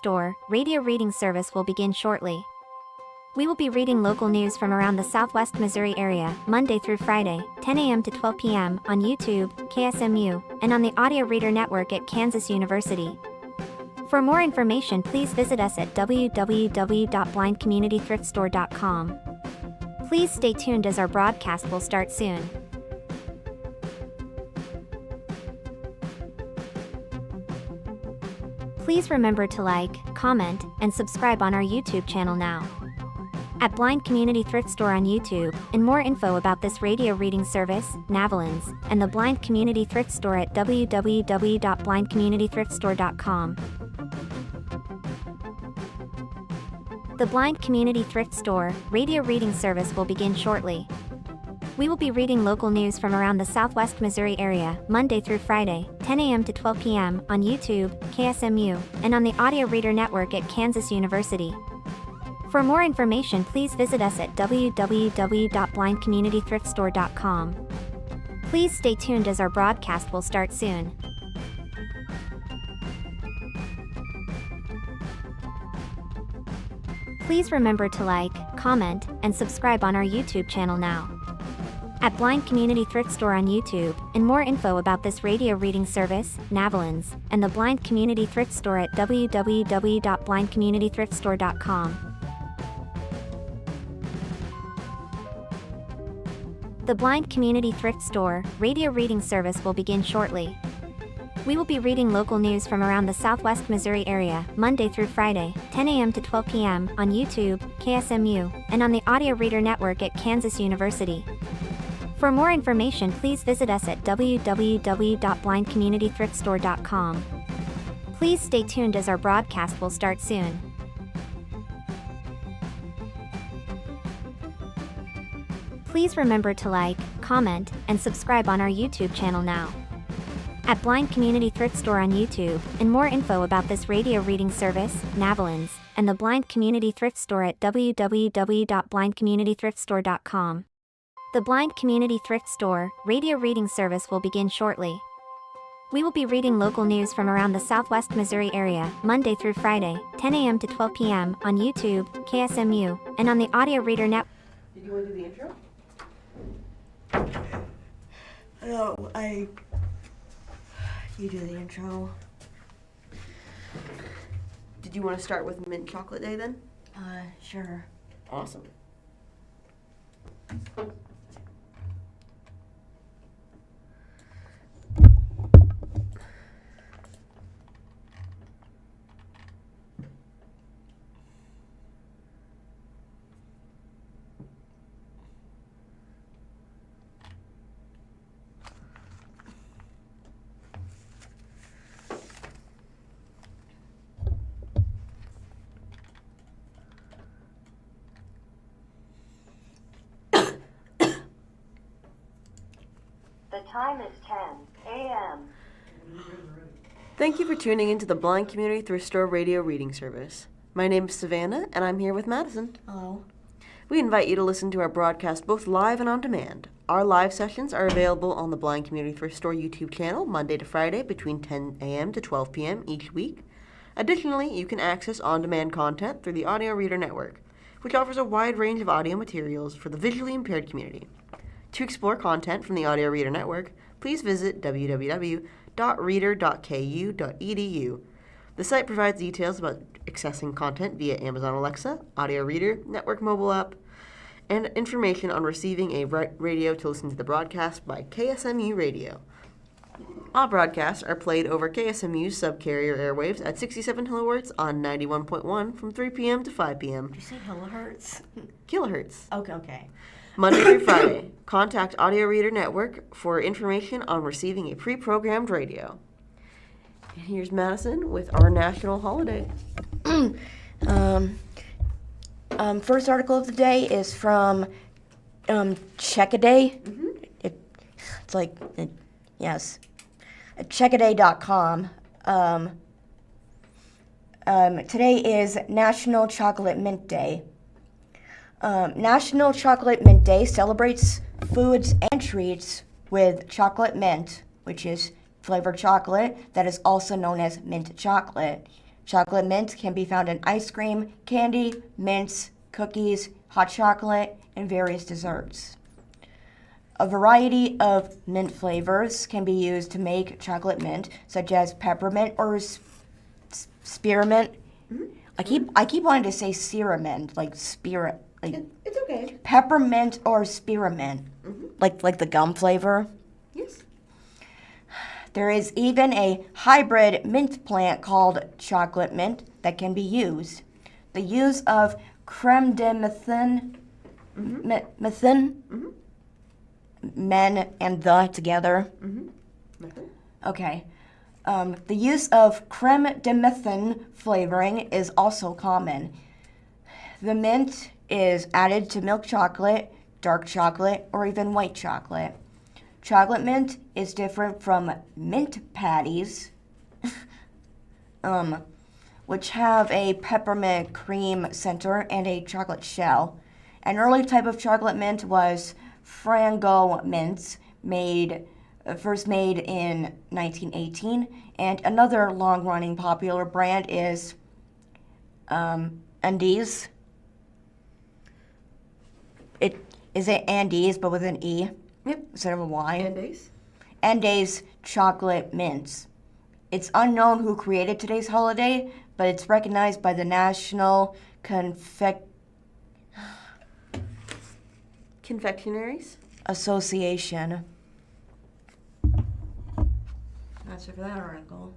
Store radio reading service will begin shortly. We will be reading local news from around the Southwest Missouri area, Monday through Friday, 10 a.m. to 12 p.m. on YouTube, KSMU, and on the Audio Reader Network at Kansas University. For more information, please visit us at www.blindcommunitythriftstore.com. Please stay tuned as our broadcast will start soon. Please remember to like, comment, and subscribe on our YouTube channel now. At Blind Community Thrift Store on YouTube, and more info about this radio reading service, Navalins, and the Blind Community Thrift Store at www.blindcommunitythriftstore.com. The Blind Community Thrift Store radio reading service will begin shortly. We will be reading local news from around the Southwest Missouri area, Monday through Friday, 10 a.m. to 12 p.m. on YouTube, KSMU, and on the Audio Reader Network at Kansas University. For more information, please visit us at www.blindcommunitythriftstore.com. Please stay tuned as our broadcast will start soon. Please remember to like, comment, and subscribe on our YouTube channel now. At Blind Community Thrift Store on YouTube, and more info about this radio reading service, Navalins, and the Blind Community Thrift Store at www.blindcommunitythriftstore.com. The Blind Community Thrift Store radio reading service will begin shortly. We will be reading local news from around the Southwest Missouri area, Monday through Friday, 10 a.m. to 12 p.m. on YouTube, KSMU, and on the Audio Reader Network at Kansas University. For more information, please visit us at www.blindcommunitythriftstore.com. Please stay tuned as our broadcast will start soon. Please remember to like, comment, and subscribe on our YouTube channel now. At Blind Community Thrift Store on YouTube, and more info about this radio reading service, Navalins, and the Blind Community Thrift Store at www.blindcommunitythriftstore.com. The Blind Community Thrift Store radio reading service will begin shortly. We will be reading local news from around the Southwest Missouri area, Monday through Friday, 10 a.m. to 12 p.m. on YouTube, KSMU, and on the Audio Reader Network. Did you want to do the intro? No, you do the intro. Did you want to start with Mint Chocolate Day then? Sure. Awesome. The time is 10 a.m. Thank you for tuning into the Blind Community Thrift Store radio reading service. My name is Savannah, and I'm here with Madison. Hello. We invite you to listen to our broadcast both live and on demand. Our live sessions are available on the Blind Community Thrift Store YouTube channel Monday to Friday between 10 a.m. to 12 p.m. each week. Additionally, you can access on-demand content through the Audio Reader Network, which offers a wide range of audio materials for the visually impaired community. To explore content from the Audio Reader Network, please visit www.reader.ku.edu. The site provides details about accessing content via Amazon Alexa, Audio Reader, Network mobile app, and information on receiving a radio to listen to the broadcast by KSMU Radio. All broadcasts are played over KSMU's subcarrier airwaves at 67 kHz on 91.1 from 3 p.m. to 5 p.m. Did you say kilohertz? Kilohertz. Okay. Monday through Friday. Contact Audio Reader Network for information on receiving a pre-programmed radio. And here's Madison with our national holiday. First article of the day is from Check-A-Day. Mm-hmm. It's like, yes, at checkaday.com. Today is National Chocolate Mint Day. National Chocolate Mint Day celebrates foods and treats with chocolate mint, which is flavored chocolate that is also known as mint chocolate. Chocolate mint can be found in ice cream, candy, mints, cookies, hot chocolate, and various desserts. A variety of mint flavors can be used to make chocolate mint, such as peppermint or spearmint. Mm-hmm. I keep wanting to say spearmint, like spirit. Like it's okay. Peppermint or spearmint, like the gum flavor. Yes. There is even a hybrid mint plant called chocolate mint that can be used. The use of creme de menthe, men and the together. Okay. The use of creme de menthe flavoring is also common. The mint is added to milk chocolate, dark chocolate, or even white chocolate. Chocolate mint is different from mint patties, which have a peppermint cream center and a chocolate shell. An early type of chocolate mint was Frango mints, first made in 1918, and another long-running popular brand is Andes. Is it Andes, but with an E? Yep. Instead of a Y. Andes. Andes chocolate mints. It's unknown who created today's holiday, but it's recognized by the National Confectionaries Association. That's it for that article.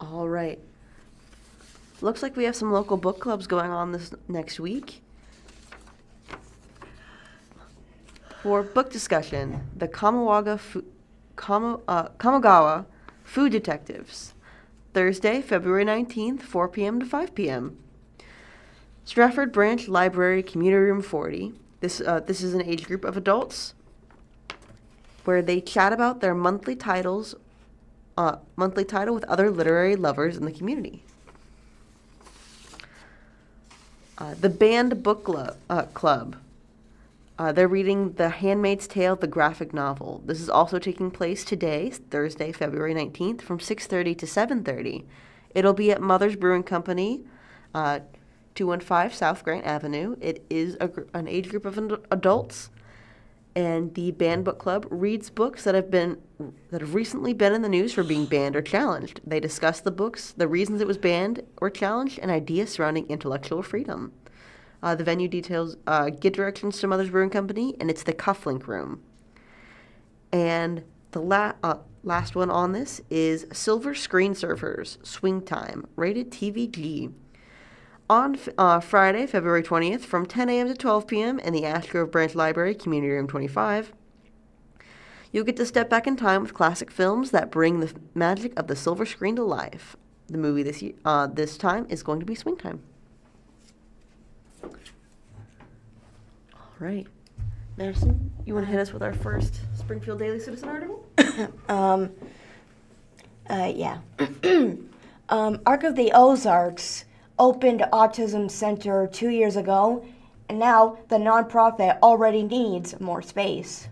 All right. Looks like we have some local book clubs going on this next week. For book discussion, the Kamogawa Food Detectives, Thursday, February 19th, 4 p.m. to 5 p.m. Stratford Branch Library, Community Room 40. This is an age group of adults where they chat about their monthly title with other literary lovers in the community. The Banned Book Club. They're reading The Handmaid's Tale, the graphic novel. This is also taking place today, Thursday, February 19th, from 6:30 to 7:30. It'll be at Mother's Brewing Company, 215 South Grant Avenue. It is an age group of adults, and the Banned Book Club reads books that have recently been in the news for being banned or challenged. They discuss the books, the reasons it was banned or challenged, and ideas surrounding intellectual freedom. The venue details, get directions to Mother's Brewing Company, and it's the Cufflink Room. And the last one on this is Silver Screen Surfers, Swing Time, rated TVG. On Friday, February 20th, from 10 a.m. to 12 p.m. in the Ash Grove Branch Library, Community Room 25, you'll get to step back in time with classic films that bring the magic of the silver screen to life. The movie this time is going to be Swing Time. All right. Madison, you want to hit us with our first Springfield Daily Citizen article? Yeah. Arc of the Ozarks opened Autism Center 2 years ago, and now the nonprofit already needs more space.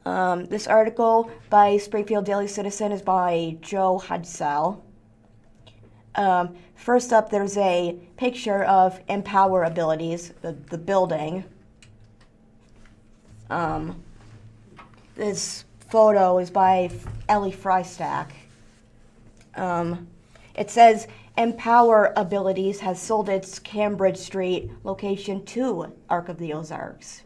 This article by Springfield Daily Citizen is by Joe Hudsell. First up, there's a picture of Empower Abilities, the building. This photo is by Ellie Frystack. It says, Empower Abilities has sold its Cambridge Street location to Arc of the Ozarks.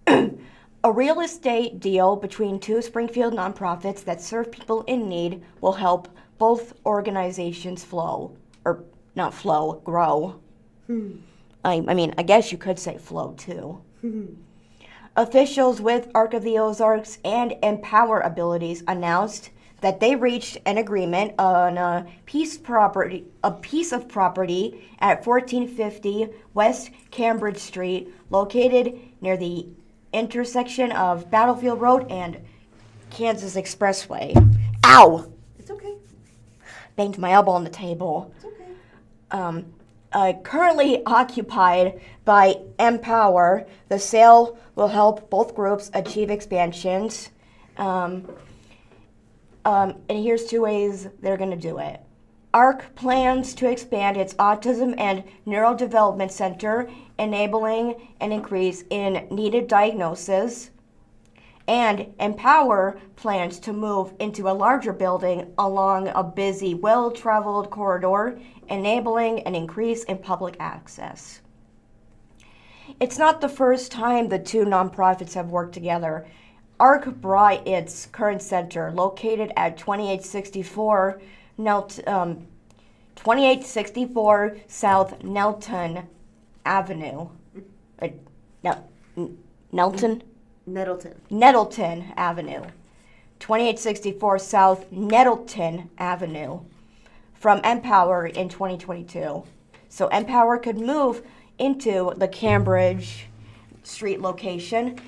A real estate deal between two Springfield nonprofits that serve people in need will help both organizations grow. I mean, I guess you could say flow too. Officials with Arc of the Ozarks and Empower Abilities announced that they reached an agreement on a piece of property at 1450 West Cambridge Street, located near the intersection of Battlefield Road and Kansas Expressway. Ow! It's okay. Banged my elbow on the table. It's okay. Currently occupied by Empower, the sale will help both groups achieve expansions. And here's 2 ways they're going to do it. ARC plans to expand its Autism and Neurodevelopment Center, enabling an increase in needed diagnosis. And Empower plans to move into a larger building along a busy, well-traveled corridor, enabling an increase in public access. It's not the first time the 2 nonprofits have worked together. ARC brought its current center, located at 2864 South Nelton Avenue. Nettleton Avenue. 2864 South Nettleton Avenue from Empower in 2022. So Empower could move into the Cambridge Street location.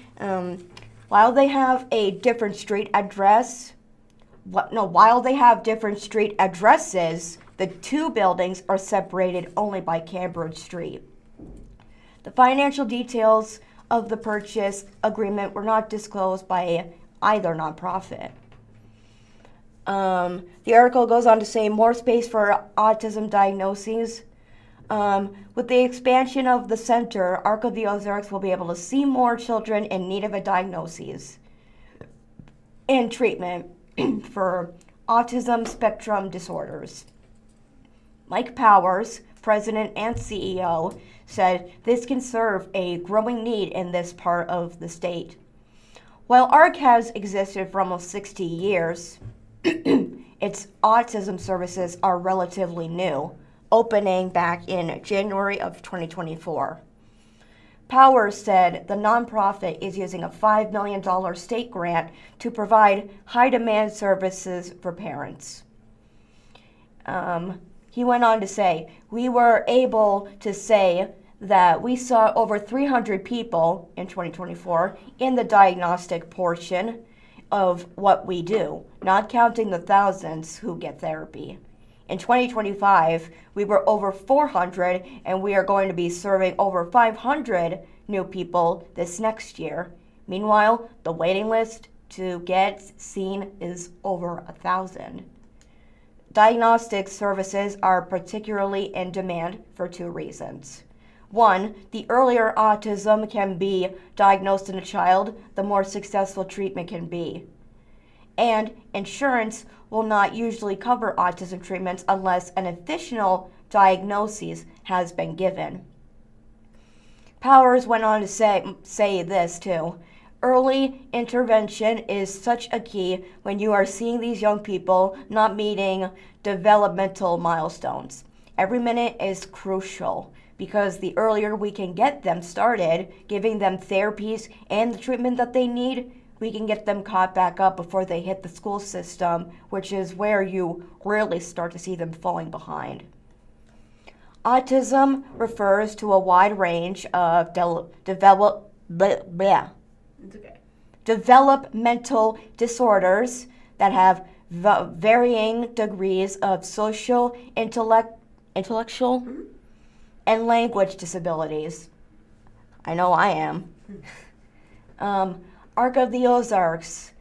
While they have different street addresses, the 2 buildings are separated only by Cambridge Street. The financial details of the purchase agreement were not disclosed by either nonprofit. The article goes on to say more space for autism diagnoses. With the expansion of the center, ARC of the Ozarks will be able to see more children in need of a diagnosis and treatment for autism spectrum disorders. Mike Powers, president and CEO, said this can serve a growing need in this part of the state. While ARC has existed for almost 60 years, its autism services are relatively new, opening back in January of 2024. Powers said the nonprofit is using a $5 million state grant to provide high-demand services for parents. He went on to say, we were able to say that we saw over 300 people in 2024 in the diagnostic portion of what we do, not counting the thousands who get therapy. In 2025, we were over 400, and we are going to be serving over 500 new people this next year. Meanwhile, the waiting list to get seen is over 1,000. Diagnostic services are particularly in demand for 2 reasons. 1, the earlier autism can be diagnosed in a child, the more successful treatment can be. And insurance will not usually cover autism treatments unless an official diagnosis has been given. Powers went on to say this too. Early intervention is such a key when you are seeing these young people not meeting developmental milestones. Every minute is crucial because the earlier we can get them started, giving them therapies and the treatment that they need, we can get them caught back up before they hit the school system, which is where you really start to see them falling behind. Autism refers to a wide range of developmental disorders that have varying degrees of social, intellectual, and language disabilities. I know I am. ARC of the Ozarks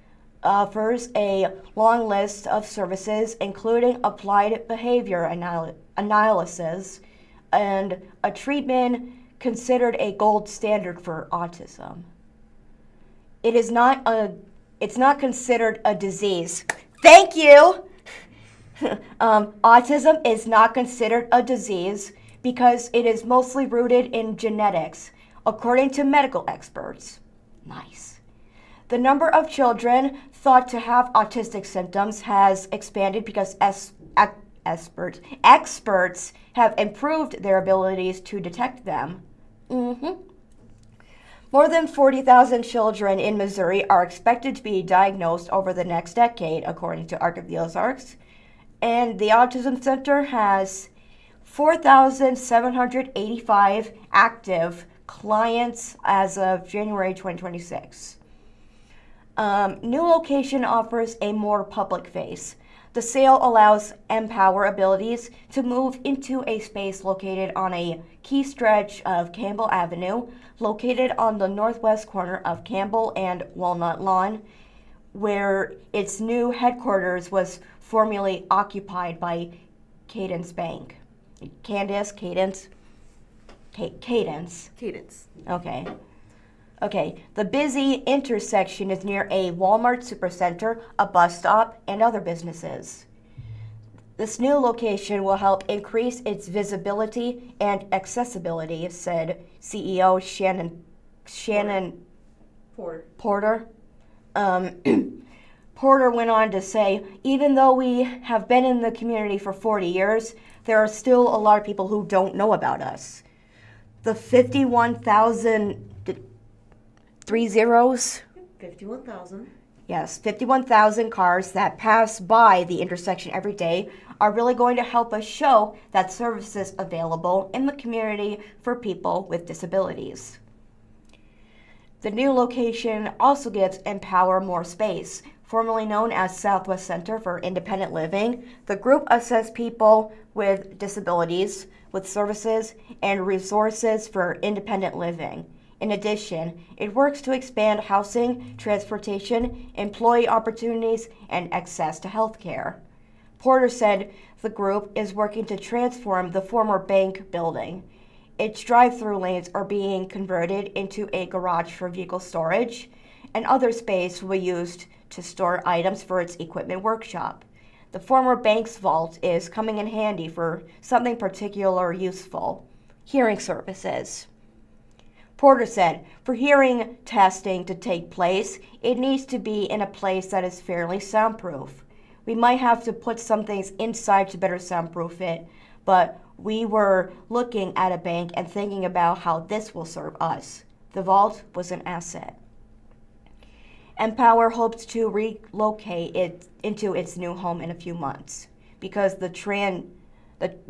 offers a long list of services, including applied behavior analysis and a treatment considered a gold standard for autism. It's not considered a disease. Thank you! Autism is not considered a disease because it is mostly rooted in genetics, according to medical experts. Nice. The number of children thought to have autistic symptoms has expanded because experts have improved their abilities to detect them. More than 40,000 children in Missouri are expected to be diagnosed over the next decade, according to ARC of the Ozarks. And the Autism Center has 4,785 active clients as of January 2026. New location offers a more public face. The sale allows Empower Abilities to move into a space located on a key stretch of Campbell Avenue, located on the northwest corner of Campbell and Walnut Lawn, where its new headquarters was formerly occupied by Cadence Bank. Cadence. Okay. Okay, the busy intersection is near a Walmart supercenter, a bus stop, and other businesses. This new location will help increase its visibility and accessibility, said CEO Shannon Porter. Porter went on to say, even though we have been in the community for 40 years, there are still a lot of people who don't know about us. The 51,000 3 zeros? 51,000. Yes, 51,000 cars that pass by the intersection every day are really going to help us show that services available in the community for people with disabilities. The new location also gives Empower more space. Formerly known as Southwest Center for Independent Living, the group assists people with disabilities with services and resources for independent living. In addition, it works to expand housing, transportation, employee opportunities, and access to health care. Porter said the group is working to transform the former bank building. Its drive-through lanes are being converted into a garage for vehicle storage, and other space will be used to store items for its equipment workshop. The former bank's vault is coming in handy for something particularly useful: hearing services. Porter said, for hearing testing to take place, it needs to be in a place that is fairly soundproof. We might have to put some things inside to better soundproof it, but we were looking at a bank and thinking about how this will serve us. The vault was an asset. Empower hopes to relocate it into its new home in a few months because the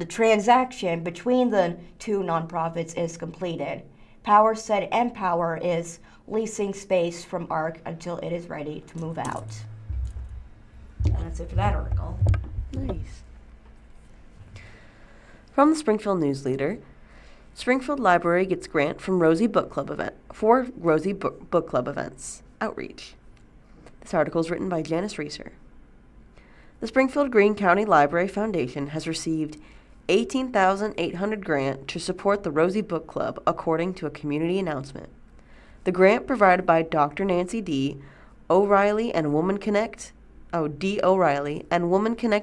transaction between the two nonprofits is completed. Power said Empower is leasing space from ARC until it is ready to move out. And that's it for that article. Nice. From the Springfield News-Leader, Springfield Library gets grant from Rosie Book Club event for Rosie Book Club events outreach. This article is written by Janice Reeser. The Springfield Greene County Library Foundation has received $18,800 grant to support the Rosie Book Club, according to a community announcement. The grant, provided by Dr. Nancy D. O'Reilly and Woman Connect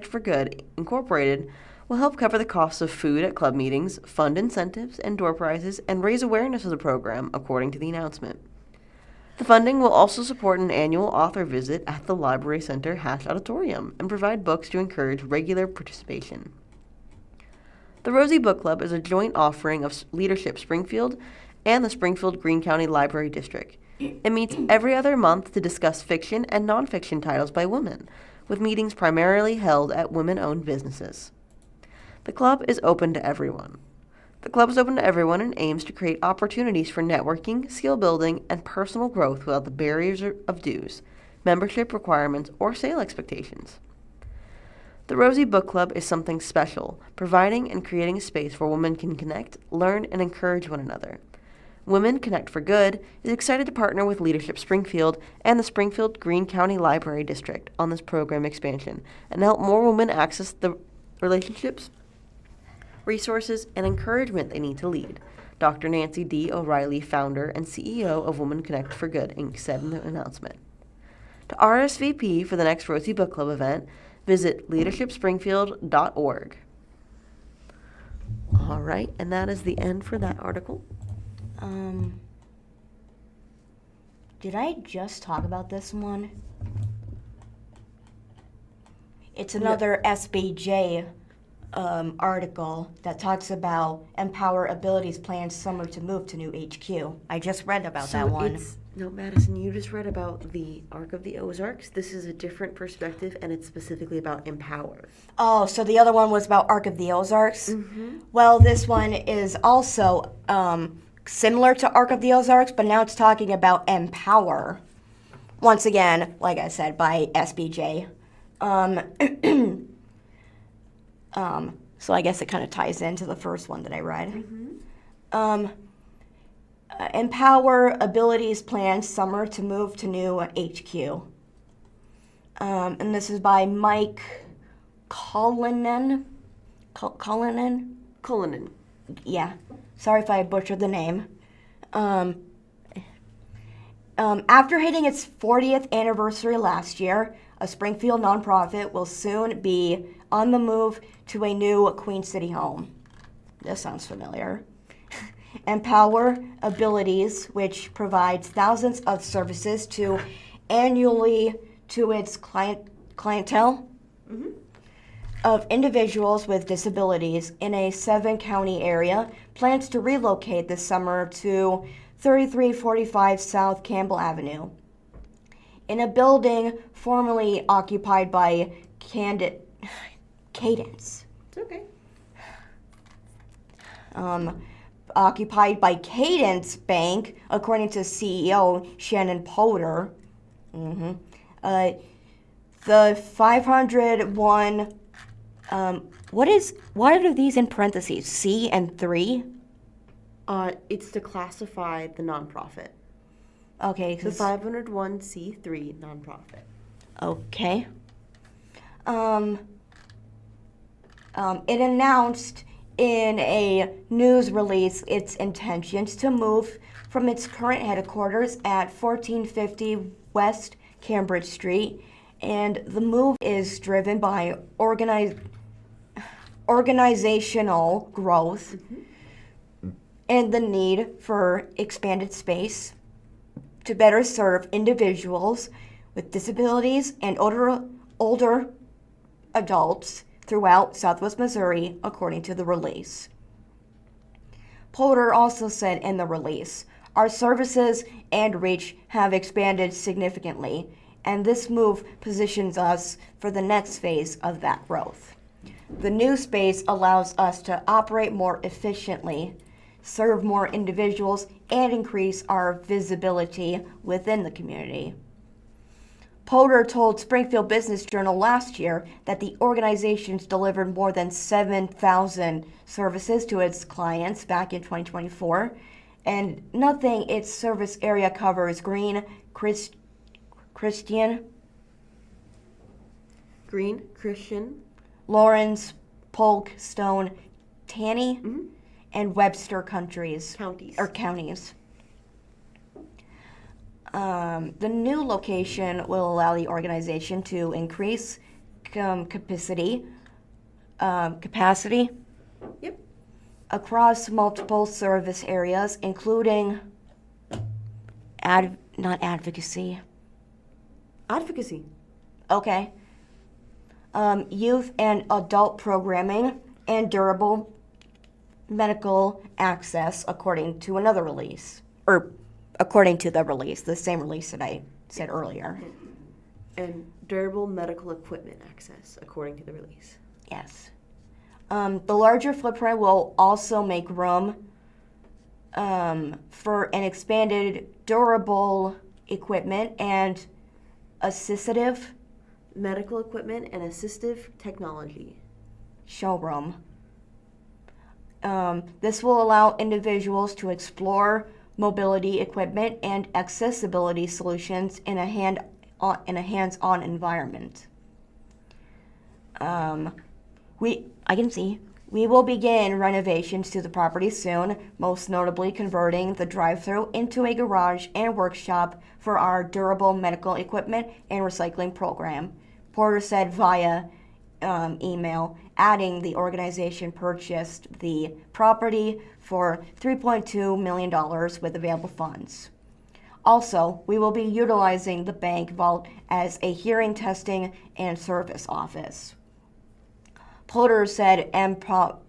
for Good, Incorporated, will help cover the costs of food at club meetings, fund incentives and door prizes, and raise awareness of the program, according to the announcement. The funding will also support an annual author visit at the Library Center / Auditorium and provide books to encourage regular participation. The Rosie Book Club is a joint offering of Leadership Springfield and the Springfield Greene County Library District. It meets every other month to discuss fiction and nonfiction titles by women, with meetings primarily held at women-owned businesses. The club is open to everyone. And aims to create opportunities for networking, skill building, and personal growth without the barriers of dues, membership requirements, or sale expectations. The Rosie Book Club is something special, providing and creating a space where women can connect, learn, and encourage one another. Women Connect for Good is excited to partner with Leadership Springfield and the Springfield Greene County Library District on this program expansion and help more women access the relationships, resources, and encouragement they need to lead, Dr. Nancy D. O'Reilly, founder and CEO of Women Connect for Good, Inc., said in the announcement. To RSVP for the next Rosie Book Club event, visit leadershipspringfield.org. All right, and that is the end for that article. Did I just talk about this one? It's another SBJ article that talks about Empower Abilities plans summer to move to new HQ. I just read about that one. No, Madison, you just read about the Arc of the Ozarks. This is a different perspective, and it's specifically about Empower. Oh, so the other one was about Arc of the Ozarks? Mm-hmm. Well, this one is also similar to Arc of the Ozarks, but now it's talking about Empower. Once again, like I said, by SBJ. So I guess it kind of ties into the first one that I read. Mm-hmm. Empower Abilities plans summer to move to new HQ. And this is by Mike Cullinan. Cullinan. Yeah, sorry if I butchered the name. After hitting its 40th anniversary last year, a Springfield nonprofit will soon be on the move to a new Queen City home. This sounds familiar. Empower Abilities, which provides thousands of services annually to its clientele of individuals with disabilities in a 7-county area, plans to relocate this summer to 3345 South Campbell Avenue. In a building formerly occupied by Cadence. It's okay. Occupied by Cadence Bank, according to CEO Shannon Potter. The 501. What are these in parentheses? C and 3? It's to classify the nonprofit. Okay. The 501c3 nonprofit. Okay. It announced in a news release its intentions to move from its current headquarters at 1450 West Cambridge Street, and the move is driven by organizational growth and the need for expanded space to better serve individuals with disabilities and older adults throughout Southwest Missouri, according to the release. Potter also said in the release, "Our services and reach have expanded significantly, and this move positions us for the next phase of that growth. The new space allows us to operate more efficiently, serve more individuals, and increase our visibility within the community." Potter told Springfield Business Journal last year that the organization's delivered more than 7,000 services to its clients back in 2024, and nothing its service area covers Green, Christian, Lawrence, Polk, Stone, Taney, and Webster counties. The new location will allow the organization to increase capacity across multiple service areas, including advocacy. Okay. Youth and adult programming and durable medical access, according to another release. According to the release, the same release that I said earlier. And durable medical equipment access, according to the release. Yes. The larger footprint will also make room for an expanded durable equipment and assistive medical equipment and assistive technology showroom. This will allow individuals to explore mobility equipment and accessibility solutions in a hands-on environment. We will begin renovations to the property soon, most notably converting the drive-thru into a garage and workshop for our durable medical equipment and recycling program, Porter said via email, adding the organization purchased the property for $3.2 million with available funds. Also, we will be utilizing the bank vault as a hearing testing and service office. Porter said Empower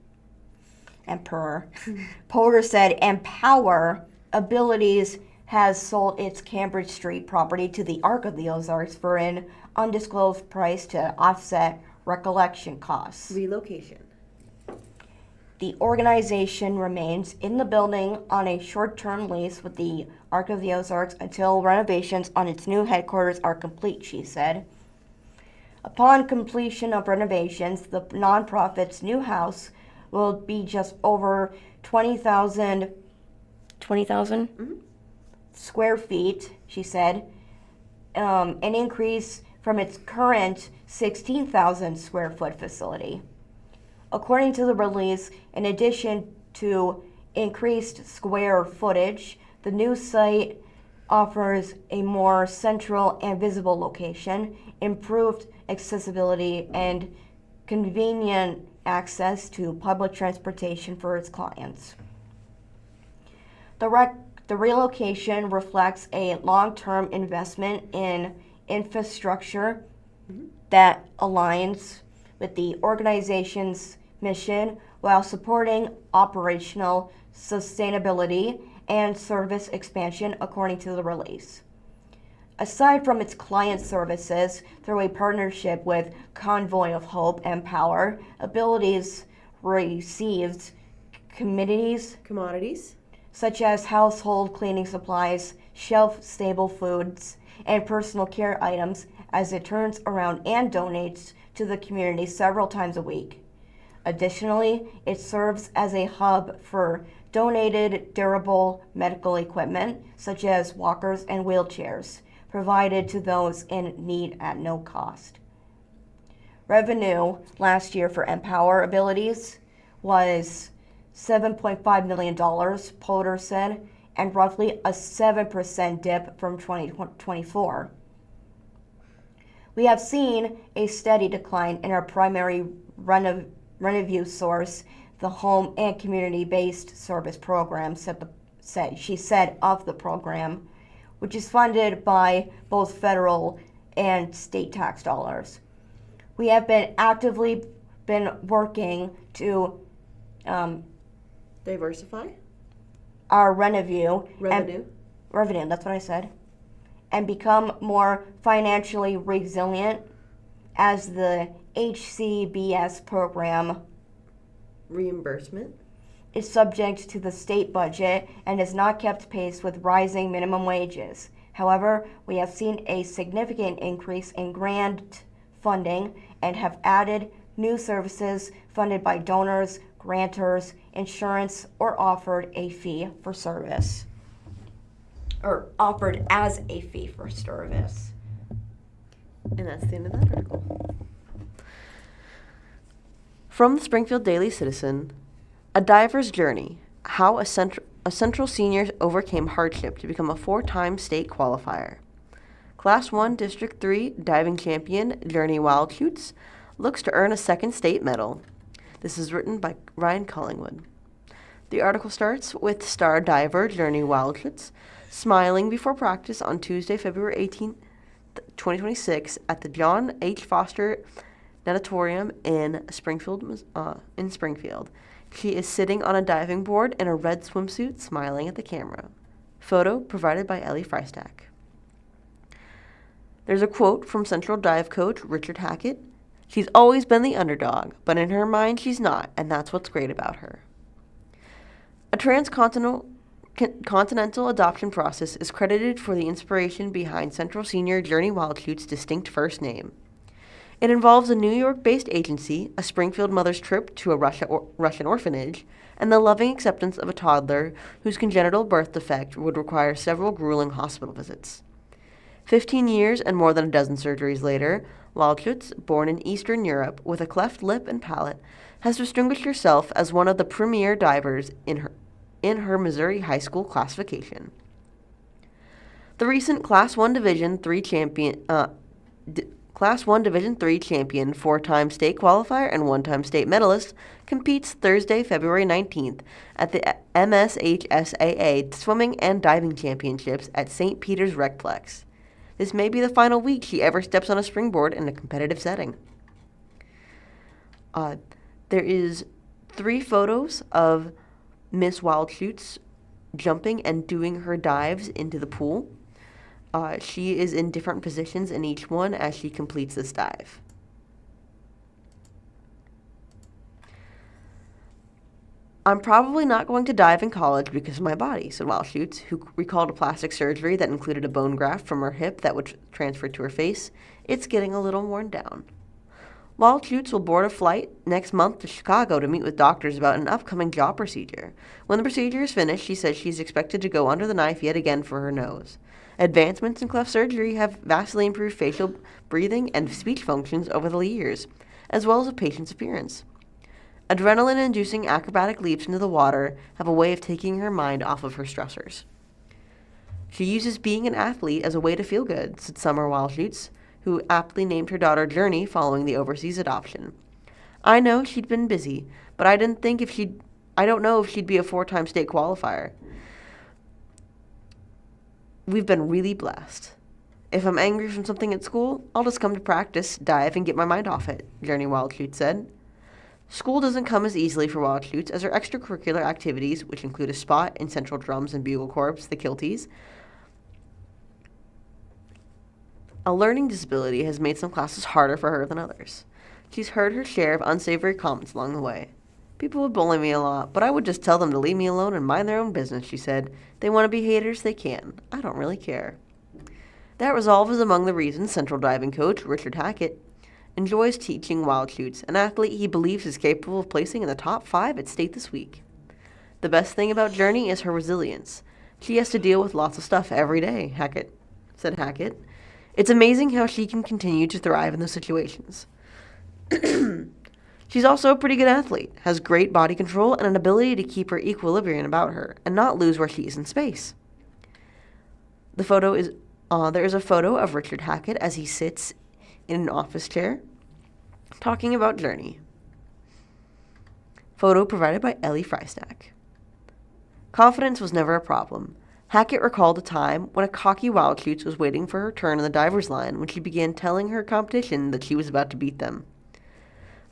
Abilities has sold its Cambridge Street property to the Arc of the Ozarks for an undisclosed price to offset recollection costs. Relocation. The organization remains in the building on a short-term lease with the Arc of the Ozarks until renovations on its new headquarters are complete, she said. Upon completion of renovations, the nonprofit's new house will be just over 20,000 square feet, she said, an increase from its current 16,000 square foot facility. According to the release, in addition to increased square footage, the new site offers a more central and visible location, improved accessibility, and convenient access to public transportation for its clients. The relocation reflects a long-term investment in infrastructure that aligns with the organization's mission while supporting operational sustainability and service expansion, according to the release. Aside from its client services, through a partnership with Convoy of Hope and Power, Abilities receives Commodities. such as household cleaning supplies, shelf-stable foods, and personal care items as it turns around and donates to the community several times a week. Additionally, it serves as a hub for donated durable medical equipment, such as walkers and wheelchairs, provided to those in need at no cost. Revenue last year for Empower Abilities was $7.5 million, Potter said, and roughly a 7% dip from 2024. We have seen a steady decline in our primary revenue source, the home and community-based service program, she said of the program, which is funded by both federal and state tax dollars. We have been actively working to Diversify. our revenue, Revenue. that's what I said, and become more financially resilient as the HCBS program Reimbursement. is subject to the state budget and has not kept pace with rising minimum wages. However, we have seen a significant increase in grant funding and have added new services funded by donors, grantors, insurance, or offered a fee for service. Or offered as a fee for service. And that's the end of that article. From the Springfield Daily Citizen, A Diver's Journey, How a Central Senior Overcame Hardship to Become a 4-time State Qualifier. Class 1 District 3 diving champion Journey Wildshoots looks to earn a second state medal. This is written by Ryan Collingwood. The article starts with star diver Journey Wildshoots smiling before practice on Tuesday, February 18, 2026 at the John H. Foster Natatorium in Springfield. She is sitting on a diving board in a red swimsuit, smiling at the camera. Photo provided by Ellie Freistack. There's a quote from Central Dive coach Richard Hackett. She's always been the underdog, but in her mind she's not, and that's what's great about her. A transcontinental adoption process is credited for the inspiration behind Central Senior Journey Wildshoots' distinct first name. It involves a New York-based agency, a Springfield mother's trip to a Russian orphanage, and the loving acceptance of a toddler whose congenital birth defect would require several grueling hospital visits. 15 years and more than a dozen surgeries later, Wildshoots, born in Eastern Europe with a cleft lip and palate, has distinguished herself as one of the premier divers in her Missouri high school classification. The recent Class 1 Division 3 champion, 4-time state qualifier and 1-time state medalist, competes Thursday, February 19th at the MSHSAA Swimming and Diving Championships at St. Peter's Recplex. This may be the final week she ever steps on a springboard in a competitive setting. There is 3 photos of Miss Wildshoots jumping and doing her dives into the pool. She is in different positions in each one as she completes this dive. I'm probably not going to dive in college because of my body, said Wildshoots, who recalled a plastic surgery that included a bone graft from her hip that would transfer to her face. It's getting a little worn down. Wildshoots will board a flight next month to Chicago to meet with doctors about an upcoming jaw procedure. When the procedure is finished, she says she's expected to go under the knife yet again for her nose. Advancements in cleft surgery have vastly improved facial breathing and speech functions over the years, as well as a patient's appearance. Adrenaline-inducing acrobatic leaps into the water have a way of taking her mind off of her stressors. She uses being an athlete as a way to feel good, said Summer Wildschutz, who aptly named her daughter Journey following the overseas adoption. I know she'd been busy, but I don't know if she'd be a 4-time state qualifier. We've been really blessed. If I'm angry from something at school, I'll just come to practice, dive, and get my mind off it, Journey Wildschutz said. School doesn't come as easily for Wildschutz as her extracurricular activities, which include a spot in Central Drums and Bugle Corps, the Kilties. A learning disability has made some classes harder for her than others. She's heard her share of unsavory comments along the way. People would bully me a lot, but I would just tell them to leave me alone and mind their own business, she said. They want to be haters, they can. I don't really care. That resolve is among the reasons Central diving coach Richard Hackett enjoys teaching Wildschutz, an athlete he believes is capable of placing in the top 5 at state this week. The best thing about Journey is her resilience. She has to deal with lots of stuff every day, said Hackett. It's amazing how she can continue to thrive in those situations. She's also a pretty good athlete, has great body control and an ability to keep her equilibrium about her and not lose where she is in space. There is a photo of Richard Hackett as he sits in an office chair talking about Journey. Photo provided by Ellie Freistack. Confidence was never a problem. Hackett recalled a time when a cocky Wildschutz was waiting for her turn on the diver's line when she began telling her competition that she was about to beat them.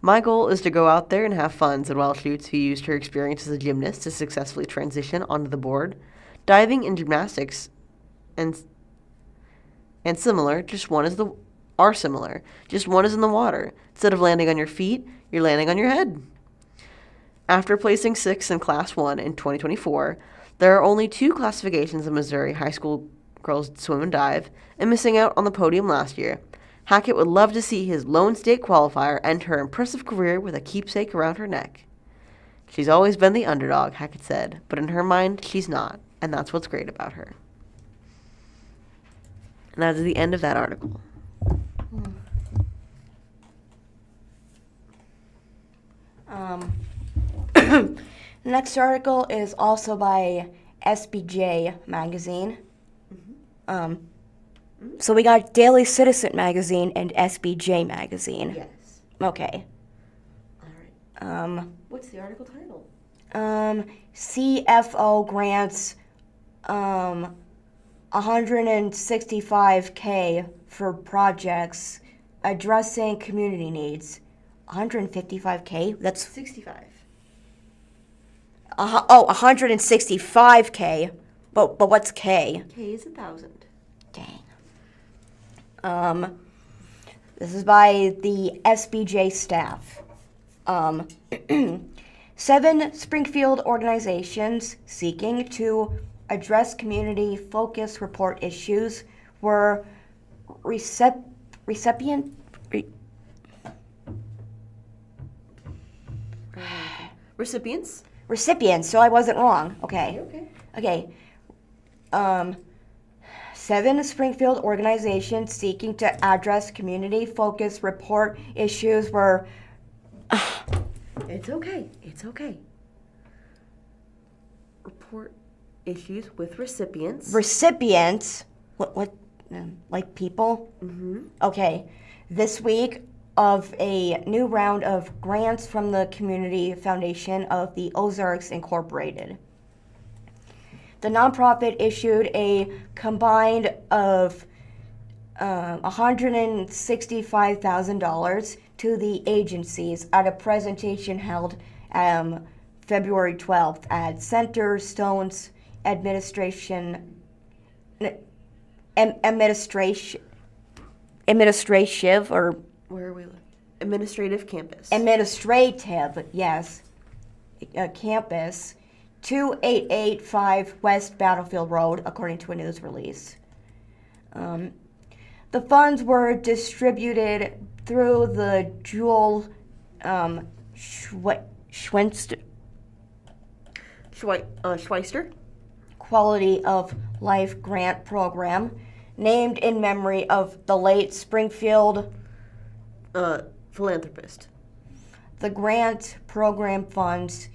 My goal is to go out there and have fun, said Wildschutz, who used her experience as a gymnast to successfully transition onto the board. Diving and gymnastics and similar, just one is similar. Just one is in the water. Instead of landing on your feet, you're landing on your head. After placing 6th in Class 1 in 2024, there are only 2 classifications of Missouri high school girls swim and dive, and missing out on the podium last year. Hackett would love to see his lone state qualifier end her impressive career with a keepsake around her neck. She's always been the underdog, Hackett said, but in her mind, she's not, and that's what's great about her. And that is the end of that article. The next article is also by SBJ magazine. So we got Daily Citizen magazine and SBJ magazine. Yes. Okay. All right. What's the article title? CFO grants $165K for projects addressing community needs. $155K? That's 65. 165K. But what's K? K is 1,000. Dang. This is by the SBJ staff. 7 Springfield organizations seeking to address community-focused report issues were recipients. Recipients, so I wasn't wrong. Okay. Okay. 7 Springfield organizations seeking to address community-focused report issues were... It's okay. Report issues with recipients. Recipients? What like people? Mm-hmm. Okay. This week of a new round of grants from the Community Foundation of the Ozarks Incorporated. The nonprofit issued a combined of $165,000 to the agencies at a presentation held February 12th at Centerstone's administrative or Where are we? Administrative campus. Administrative, yes, campus, 2885 West Battlefield Road, according to a news release. The funds were distributed through the Jewel Schweister? Quality of Life Grant Program, named in memory of the late Springfield. Philanthropist. The grant program funds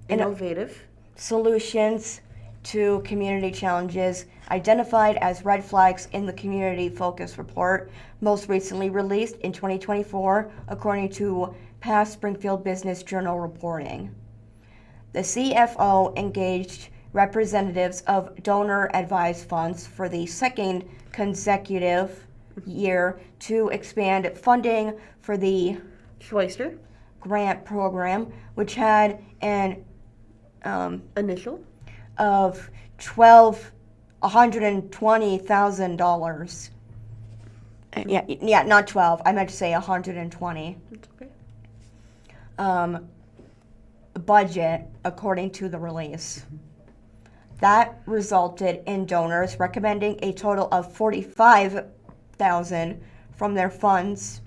Innovative. solutions to community challenges identified as red flags in the Community Focus Report, most recently released in 2024, according to past Springfield Business Journal reporting. The CFO engaged representatives of donor-advised funds for the second consecutive year to expand funding for the Schweister. grant program, which had an Initial. of $120,000. Yeah, not 12. I meant to say 120. That's okay. Budget, according to the release. That resulted in donors recommending a total of $45,000 from their funds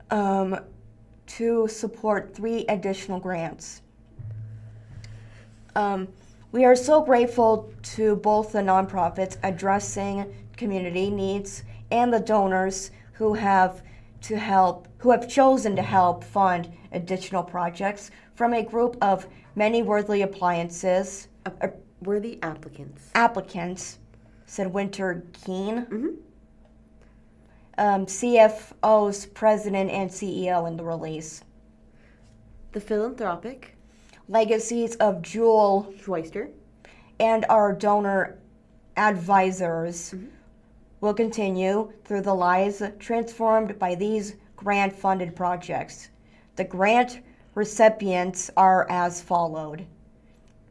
to support 3 additional grants. We are so grateful to both the nonprofits addressing community needs and the donors who have chosen to help fund additional projects from a group of many worthy Worthy applicants. said Winter Keene, Mm-hmm. CFO's president and CEO in the release. The philanthropic. Legacies of Jewel Schweister. and our donor advisors will continue through the lives transformed by these grant-funded projects. The grant recipients are as followed.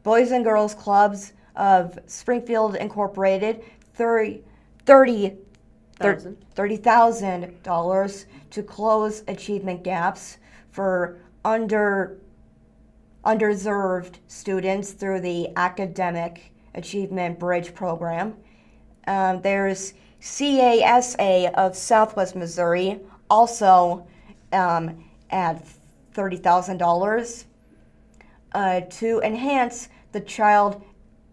Boys and Girls Clubs of Springfield Incorporated, $30,000 to close achievement gaps for underserved students through the Academic Achievement Bridge Program. There's CASA of Southwest Missouri, also at $30,000 to enhance the child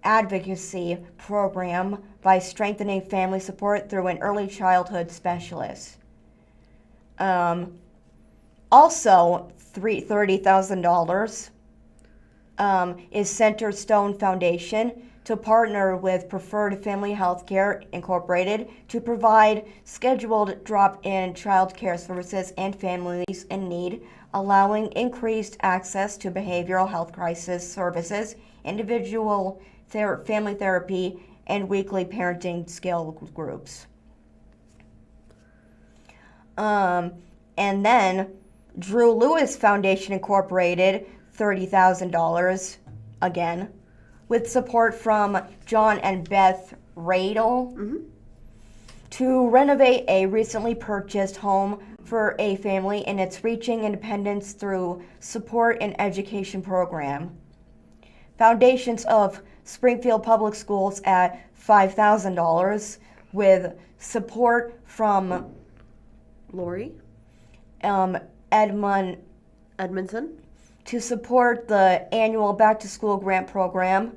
advocacy program by strengthening family support through an early childhood specialist. Also, $30,000 is Centerstone Foundation to partner with Preferred Family Healthcare Incorporated to provide scheduled drop-in child care services and families in need, allowing increased access to behavioral health crisis services, individual family therapy, and weekly parenting skill groups. And then Drew Lewis Foundation Incorporated, $30,000 again, with support from John and Beth Radel to renovate a recently purchased home for a family in its Reaching Independence through Support and Education program. Foundations of Springfield Public Schools at $5,000 with support from Lori. Edmondson to support the annual Back to School Grant Program,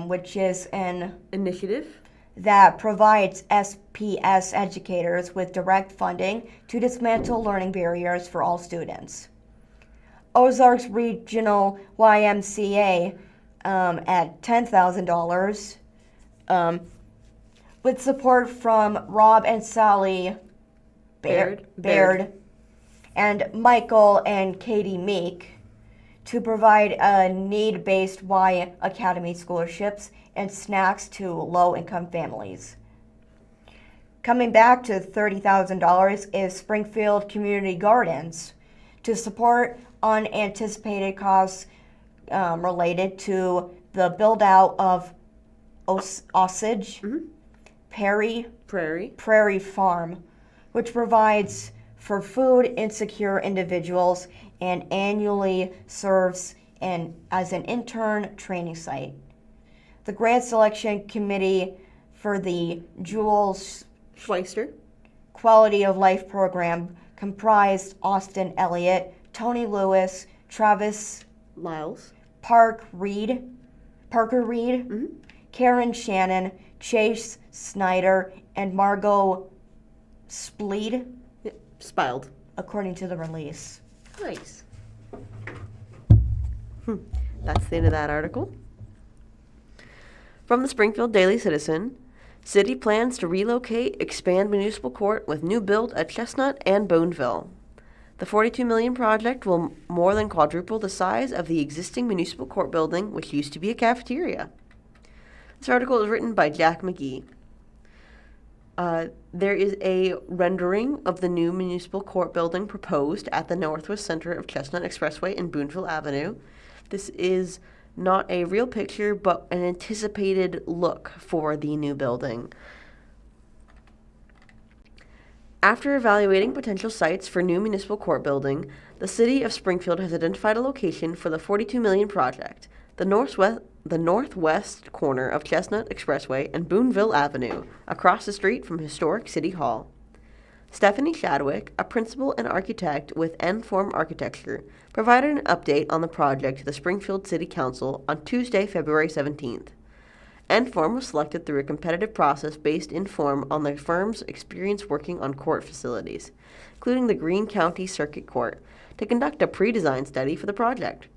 which is an Initiative. that provides SPS educators with direct funding to dismantle learning barriers for all students. Ozarks Regional YMCA at $10,000 with support from Rob and Sally Baird and Michael and Katie Meek to provide need-based Y Academy scholarships and snacks to low-income families. Coming back to $30,000 is Springfield Community Gardens to support unanticipated costs related to the build-out of Osage Prairie Farm, which provides for food-insecure individuals and annually serves as an intern training site. The grant selection committee for the Jules Schweister. Quality of Life program comprised Austin Elliott, Tony Lewis, Travis Lyles. Parker Reed, Karen Shannon, Chase Snyder, and Margot Spleed, Spiled. according to the release. Nice. That's the end of that article. From the Springfield Daily Citizen, city plans to relocate, expand municipal court with new build at Chestnut and Boonville. The $42 million project will more than quadruple the size of the existing municipal court building, which used to be a cafeteria. This article is written by Jack McGee. There is a rendering of the new municipal court building proposed at the northwest center of Chestnut Expressway and Boonville Avenue. This is not a real picture, but an anticipated look for the new building. After evaluating potential sites for new municipal court building, the city of Springfield has identified a location for the $42 million project, the northwest corner of Chestnut Expressway and Boonville Avenue, across the street from historic City Hall. Stephanie Chadwick, a principal and architect with N-Form Architecture, provided an update on the project to the Springfield City Council on Tuesday, February 17th. N-Form was selected through a competitive process based in form on the firm's experience working on court facilities, including the Greene County Circuit Court, to conduct a pre-design study for the project.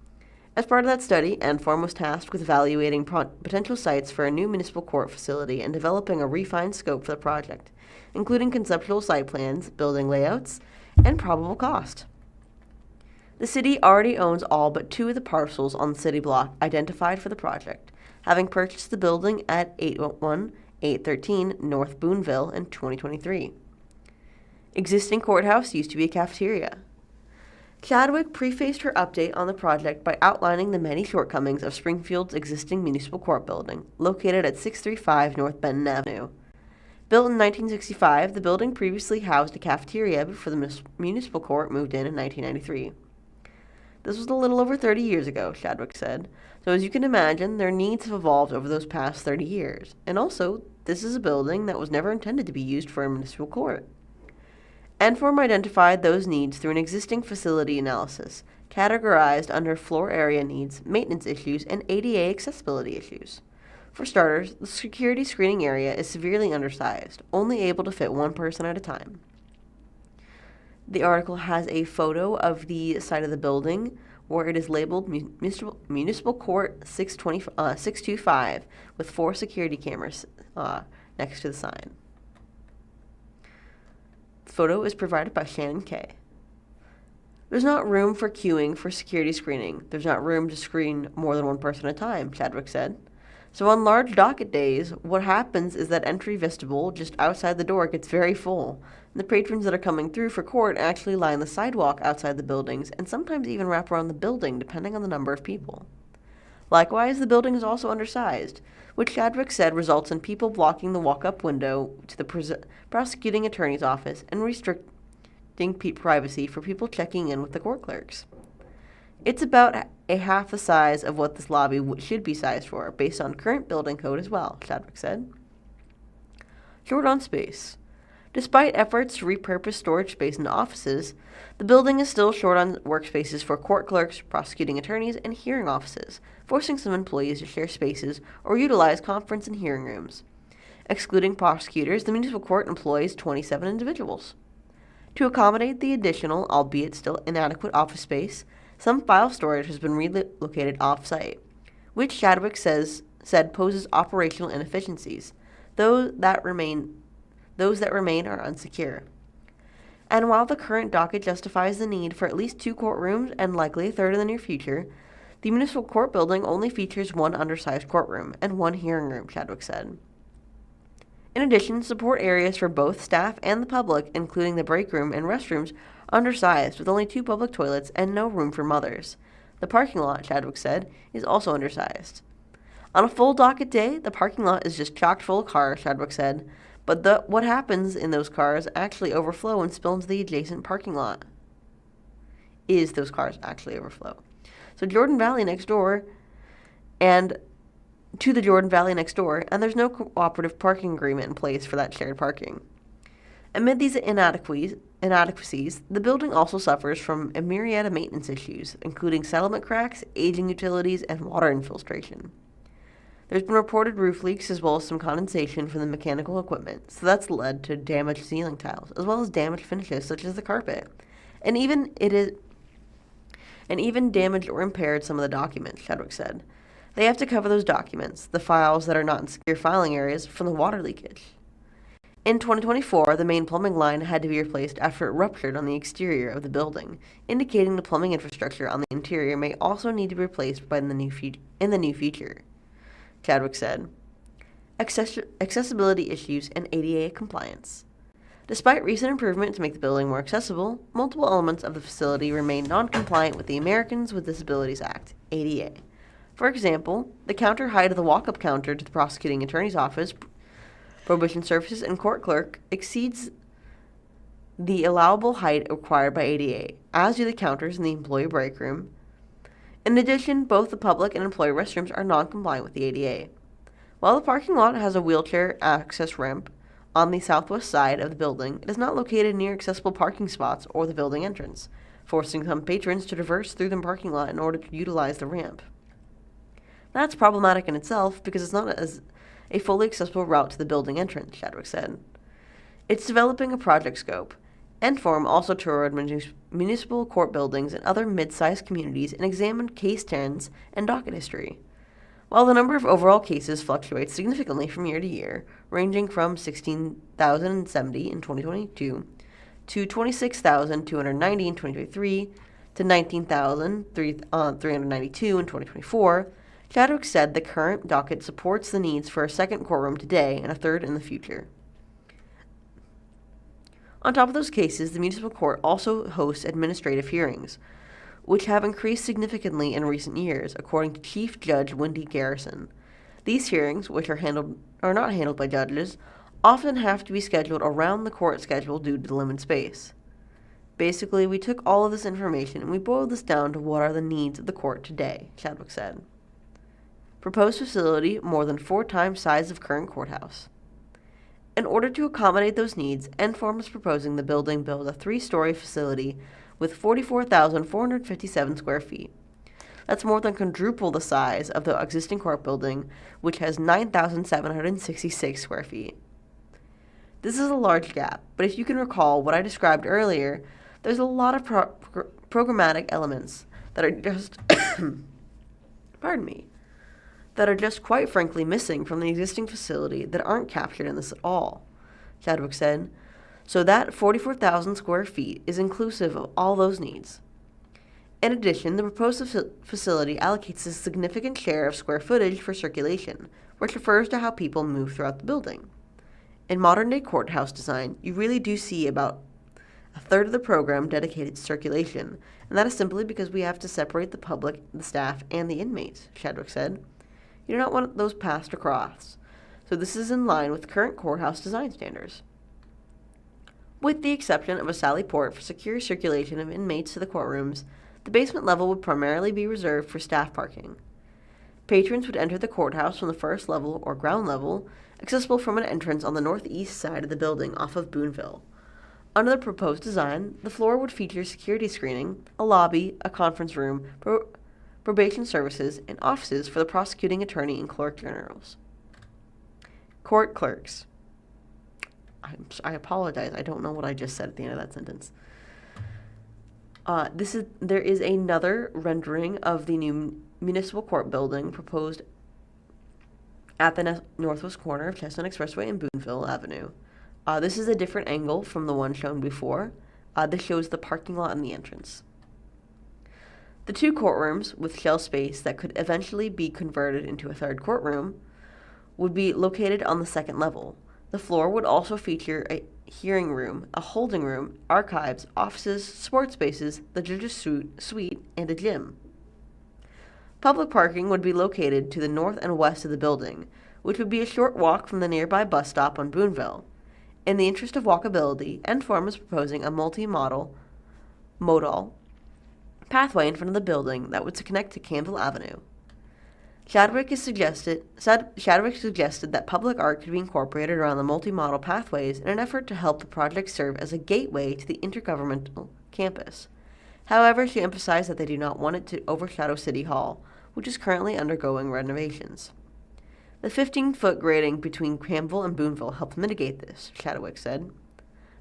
As part of that study, N-Form was tasked with evaluating potential sites for a new municipal court facility and developing a refined scope for the project, including conceptual site plans, building layouts, and probable cost. The city already owns all but 2 of the parcels on the city block identified for the project, having purchased the building at 813 North Boonville in 2023. Existing courthouse used to be a cafeteria. Chadwick prefaced her update on the project by outlining the many shortcomings of Springfield's existing municipal court building, located at 635 North Benton Avenue. Built in 1965, the building previously housed a cafeteria before the municipal court moved in 1993. This was a little over 30 years ago, Chadwick said, so as you can imagine, their needs have evolved over those past 30 years. And also, this is a building that was never intended to be used for a municipal court. N-Form identified those needs through an existing facility analysis, categorized under floor area needs, maintenance issues, and ADA accessibility issues. For starters, the security screening area is severely undersized, only able to fit 1 person at a time. The article has a photo of the side of the building where it is labeled Municipal Court 625 with 4 security cameras next to the sign. The photo is provided by Shannon Kay. There's not room for queuing for security screening. There's not room to screen more than 1 person at a time, Chadwick said. So on large docket days, what happens is that entry vestibule just outside the door gets very full. And the patrons that are coming through for court actually line the sidewalk outside the buildings and sometimes even wrap around the building depending on the number of people. Likewise, the building is also undersized, which Chadwick said results in people blocking the walk-up window to the prosecuting attorney's office and restricting privacy for people checking in with the court clerks. It's about a half the size of what this lobby should be sized for, based on current building code as well, Chadwick said. Short on space. Despite efforts to repurpose storage space into offices, the building is still short on workspaces for court clerks, prosecuting attorneys, and hearing offices, forcing some employees to share spaces or utilize conference and hearing rooms. Excluding prosecutors, the municipal court employs 27 individuals. To accommodate the additional, albeit still inadequate, office space, some file storage has been relocated off-site, which Chadwick said poses operational inefficiencies, those that remain are unsecure. And while the current docket justifies the need for at least 2 courtrooms and likely a 3rd in the near future, the municipal court building only features 1 undersized courtroom and 1 hearing room, Chadwick said. In addition, support areas for both staff and the public, including the break room and restrooms, are undersized with only 2 public toilets and no room for mothers. The parking lot, Chadwick said, is also undersized. On a full docket day, the parking lot is just chock full of cars, Chadwick said, but what happens in those cars actually overflow and spill into the adjacent parking lot. Those cars actually overflow. So Jordan Valley next door, and to the Jordan Valley next door, and there's no cooperative parking agreement in place for that shared parking. Amid these inadequacies, the building also suffers from a myriad of maintenance issues, including settlement cracks, aging utilities, and water infiltration. There's been reported roof leaks as well as some condensation from the mechanical equipment, so that's led to damaged ceiling tiles, as well as damaged finishes such as the carpet. And even damaged or impaired some of the documents, Chadwick said. They have to cover those documents, the files that are not in secure filing areas, from the water leakage. In 2024, the main plumbing line had to be replaced after it ruptured on the exterior of the building, indicating the plumbing infrastructure on the interior may also need to be replaced in the new future. Chadwick said. Accessibility issues and ADA compliance. Despite recent improvement to make the building more accessible, multiple elements of the facility remain non-compliant with the Americans with Disabilities Act, ADA. For example, the counter height of the walk-up counter to the prosecuting attorney's office, probation services, and court clerk exceeds the allowable height required by ADA, as do the counters in the employee break room. In addition, both the public and employee restrooms are non-compliant with the ADA. While the parking lot has a wheelchair access ramp on the southwest side of the building, it is not located near accessible parking spots or the building entrance, forcing some patrons to traverse through the parking lot in order to utilize the ramp. That's problematic in itself because it's not a fully accessible route to the building entrance, Chadwick said. It's developing a project scope. NFORM also toured municipal court buildings and other mid-sized communities and examined case trends and docket history. While the number of overall cases fluctuates significantly from year to year, ranging from 16,070 in 2022 to 26,290 in 2023 to 19,392 in 2024, Chadwick said the current docket supports the needs for a second courtroom today and a third in the future. On top of those cases, the municipal court also hosts administrative hearings, which have increased significantly in recent years, according to Chief Judge Wendy Garrison. These hearings, which are not handled by judges, often have to be scheduled around the court schedule due to the limited space. Basically, we took all of this information and we boiled this down to what are the needs of the court today, Chadwick said. Proposed facility more than 4 times size of current courthouse. In order to accommodate those needs, NFORM is proposing the building build a 3-story facility with 44,457 square feet. That's more than quadruple the size of the existing court building, which has 9,766 square feet. This is a large gap, but if you can recall what I described earlier, there's a lot of programmatic elements that are just, that are just quite frankly missing from the existing facility that aren't captured in this at all, Chadwick said. So that 44,000 square feet is inclusive of all those needs. In addition, the proposed facility allocates a significant share of square footage for circulation, which refers to how people move throughout the building. In modern-day courthouse design, you really do see about a third of the program dedicated to circulation, and that is simply because we have to separate the public, the staff, and the inmates, Chadwick said. You do not want those passed across, so this is in line with current courthouse design standards. With the exception of a sally port for secure circulation of inmates to the courtrooms, the basement level would primarily be reserved for staff parking. Patrons would enter the courthouse from the first level or ground level, accessible from an entrance on the northeast side of the building off of Boonville. Under the proposed design, the floor would feature security screening, a lobby, a conference room, probation services, and offices for the prosecuting attorney and clerk generals. Court clerks. I apologize. I don't know what I just said at the end of that sentence. There is another rendering of the new municipal court building proposed at the northwest corner of Chestnut Expressway and Boonville Avenue. This is a different angle from the one shown before. This shows the parking lot and the entrance. The 2 courtrooms with shell space that could eventually be converted into a 3rd courtroom would be located on the 2nd level. The floor would also feature a hearing room, a holding room, archives, offices, sports spaces, the judge's suite, and a gym. Public parking would be located to the north and west of the building, which would be a short walk from the nearby bus stop on Boonville. In the interest of walkability, NFORM is proposing a modal pathway in front of the building that would connect to Campbell Avenue. Chadwick suggested that public art could be incorporated around the multi-model pathways in an effort to help the project serve as a gateway to the intergovernmental campus. However, she emphasized that they do not want it to overshadow City Hall, which is currently undergoing renovations. The 15-foot grading between Campbell and Boonville helped mitigate this, Chadwick said.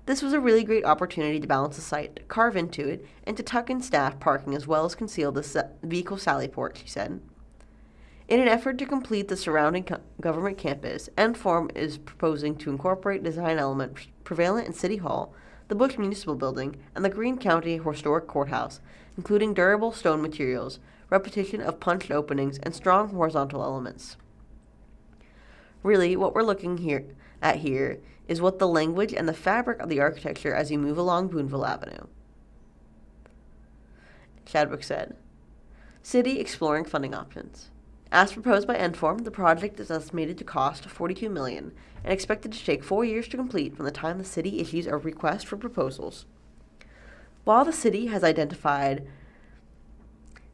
This was a really great opportunity to balance the site, to carve into it, and to tuck in staff parking as well as conceal the vehicle sally port, she said. In an effort to complete the surrounding government campus, N-Form is proposing to incorporate design elements prevalent in City Hall, the Bush Municipal Building, and the Greene County Historic Courthouse, including durable stone materials, repetition of punched openings, and strong horizontal elements. Really, what we're looking at here is what the language and the fabric of the architecture as you move along Boonville Avenue, Chadwick said. City exploring funding options. As proposed by N-Form, the project is estimated to cost $42 million and expected to take 4 years to complete from the time the city issues a request for proposals. While the city has identified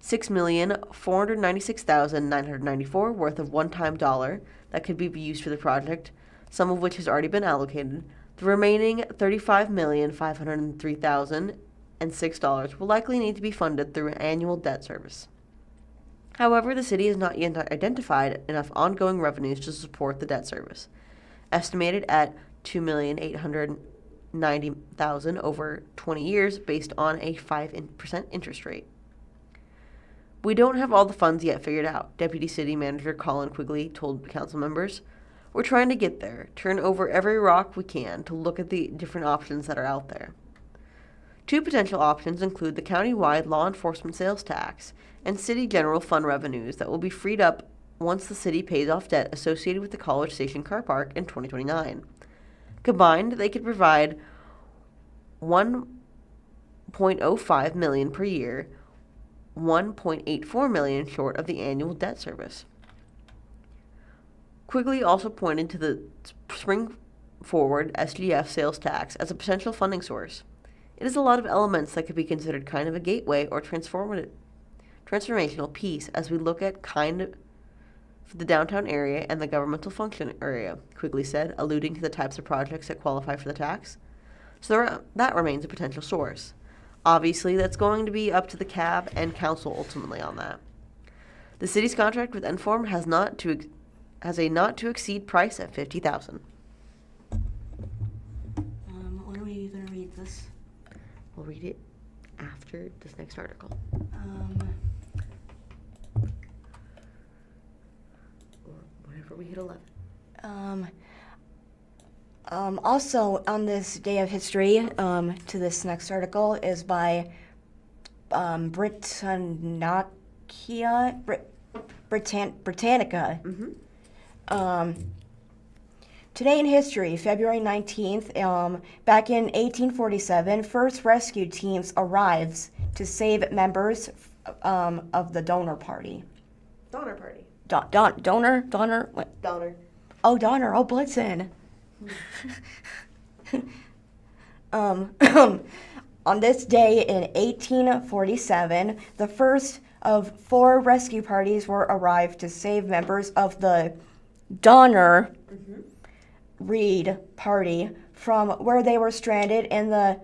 $6,496,994 worth of one-time dollar that could be used for the project, some of which has already been allocated, the remaining $35,503,006 will likely need to be funded through annual debt service. However, the city has not yet identified enough ongoing revenues to support the debt service, estimated at $2,890,000 over 20 years based on a 5% interest rate. We don't have all the funds yet figured out, Deputy City Manager Colin Quigley told council members. We're trying to get there, turn over every rock we can to look at the different options that are out there. Two potential options include the county-wide law enforcement sales tax and city general fund revenues that will be freed up once the city pays off debt associated with the College Station car park in 2029. Combined, they could provide $1.05 million per year, $1.84 million short of the annual debt service. Quigley also pointed to the Spring Forward SGF sales tax as a potential funding source. It is a lot of elements that could be considered kind of a gateway or transformational piece as we look at kind of the downtown area and the governmental function area, Quigley said, alluding to the types of projects that qualify for the tax. So that remains a potential source. Obviously, that's going to be up to the CAB and council ultimately on that. The city's contract with N-Form has a not to exceed price at $50,000. When are we going to read this? We'll read it after this next article. Or whenever we hit 11. Also, on this day of history, to this next article is by Britannica. Today in history, February 19th, back in 1847, first rescue teams arrives to save members of the Donner Party. Donner Party. Donner? What? Donner. Oh, Donner. Oh, Blitzen. On this day in 1847, the first of 4 rescue parties were arrived to save members of the Donner Reed Party from where they were stranded in the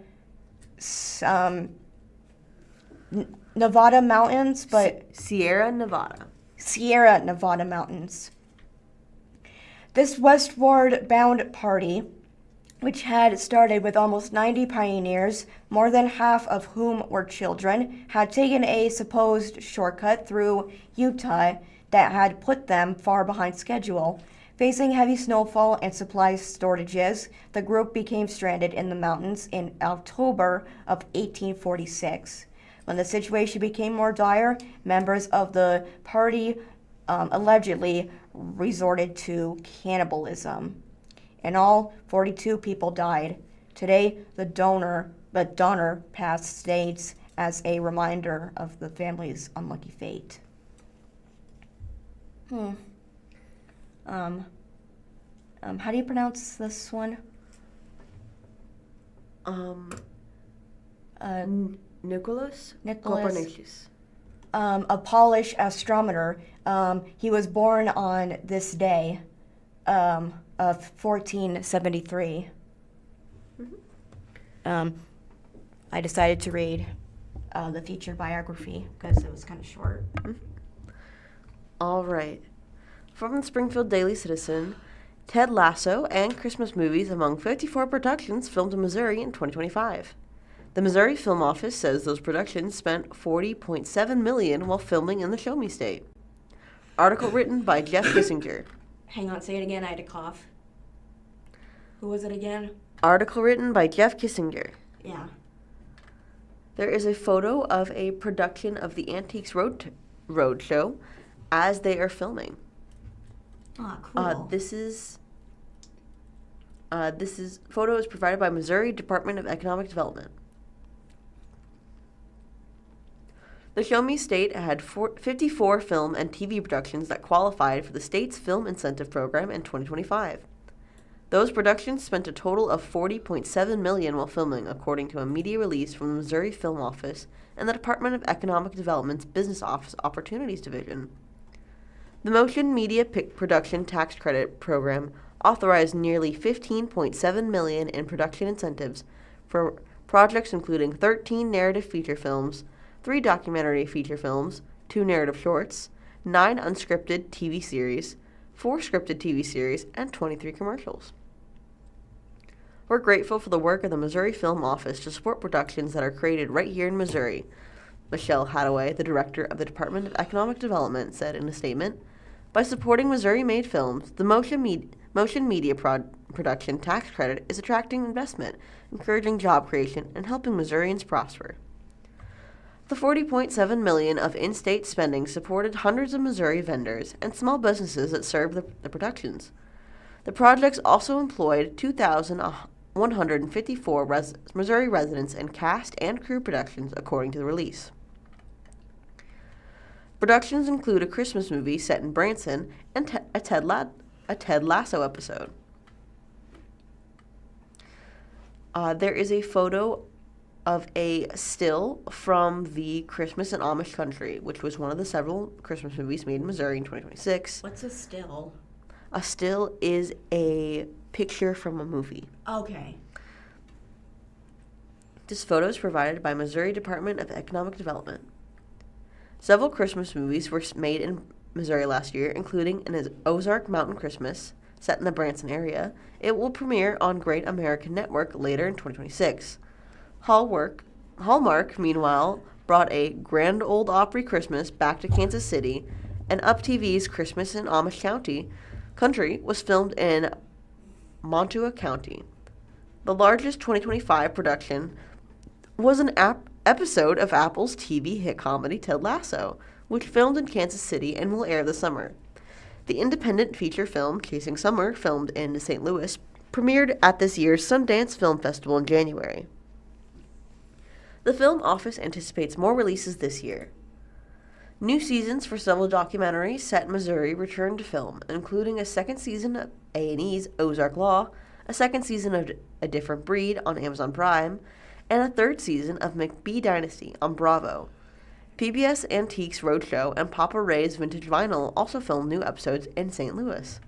Nevada mountains, but Sierra Nevada mountains. This westward-bound party, which had started with almost 90 pioneers, more than half of whom were children, had taken a supposed shortcut through Utah that had put them far behind schedule. Facing heavy snowfall and supply shortages, the group became stranded in the mountains in October of 1846. When the situation became more dire, members of the party allegedly resorted to cannibalism. In all, 42 people died. Today, the Donner Pass states as a reminder of the family's unlucky fate. How do you pronounce this one? Nicholas Copernicus. a Polish astronomer. He was born on this day of 1473. I decided to read the featured biography because it was kind of short. All right. From the Springfield Daily Citizen, Ted Lasso and Christmas movies among 54 productions filmed in Missouri in 2025. The Missouri Film Office says those productions spent $40.7 million while filming in the Show Me State. Article written by Jeff Kissinger. Hang on, say it again. I had to cough. Who was it again? Article written by Jeff Kissinger. Yeah. There is a photo of a production of the Antiques Roadshow as they are filming. Oh, cool. This photo is provided by Missouri Department of Economic Development. The Show Me State had 54 film and TV productions that qualified for the state's Film Incentive Program in 2025. Those productions spent a total of $40.7 million while filming, according to a media release from the Missouri Film Office and the Department of Economic Development's Business Office Opportunities Division. The Motion Media Production Tax Credit Program authorized nearly $15.7 million in production incentives for projects including 13 narrative feature films, 3 documentary feature films, 2 narrative shorts, 9 unscripted TV series, 4 scripted TV series, and 23 commercials. We're grateful for the work of the Missouri Film Office to support productions that are created right here in Missouri, Michelle Hadaway, the director of the Department of Economic Development, said in a statement. By supporting Missouri-made films, the Motion Media Production Tax Credit is attracting investment, encouraging job creation, and helping Missourians prosper. The $40.7 million of in-state spending supported hundreds of Missouri vendors and small businesses that served the productions. The projects also employed 2,154 Missouri residents in cast and crew productions, according to the release. Productions include a Christmas movie set in Branson and a Ted Lasso episode. There is a photo of a still from the Christmas in Amish Country, which was one of the several Christmas movies made in Missouri in 2026. What's a still? A still is a picture from a movie. Okay. This photo is provided by Missouri Department of Economic Development. Several Christmas movies were made in Missouri last year, including an Ozark Mountain Christmas, set in the Branson area. It will premiere on Great American Network later in 2026. Hallmark, meanwhile, brought a Grand Ole Opry Christmas back to Kansas City, and Up TV's Christmas in Amish Country was filmed in Montour County. The largest 2025 production was an episode of Apple's TV hit comedy Ted Lasso, which filmed in Kansas City and will air this summer. The independent feature film Chasing Summer, filmed in St. Louis, premiered at this year's Sundance Film Festival in January. The Film Office anticipates more releases this year. New seasons for several documentaries set in Missouri returned to film, including a second season of A&E's Ozark Law, a second season of A Different Breed on Amazon Prime, and a third season of McBee Dynasty on Bravo. PBS Antiques Roadshow and Papa Ray's Vintage Vinyl also filmed new episodes in St. Louis.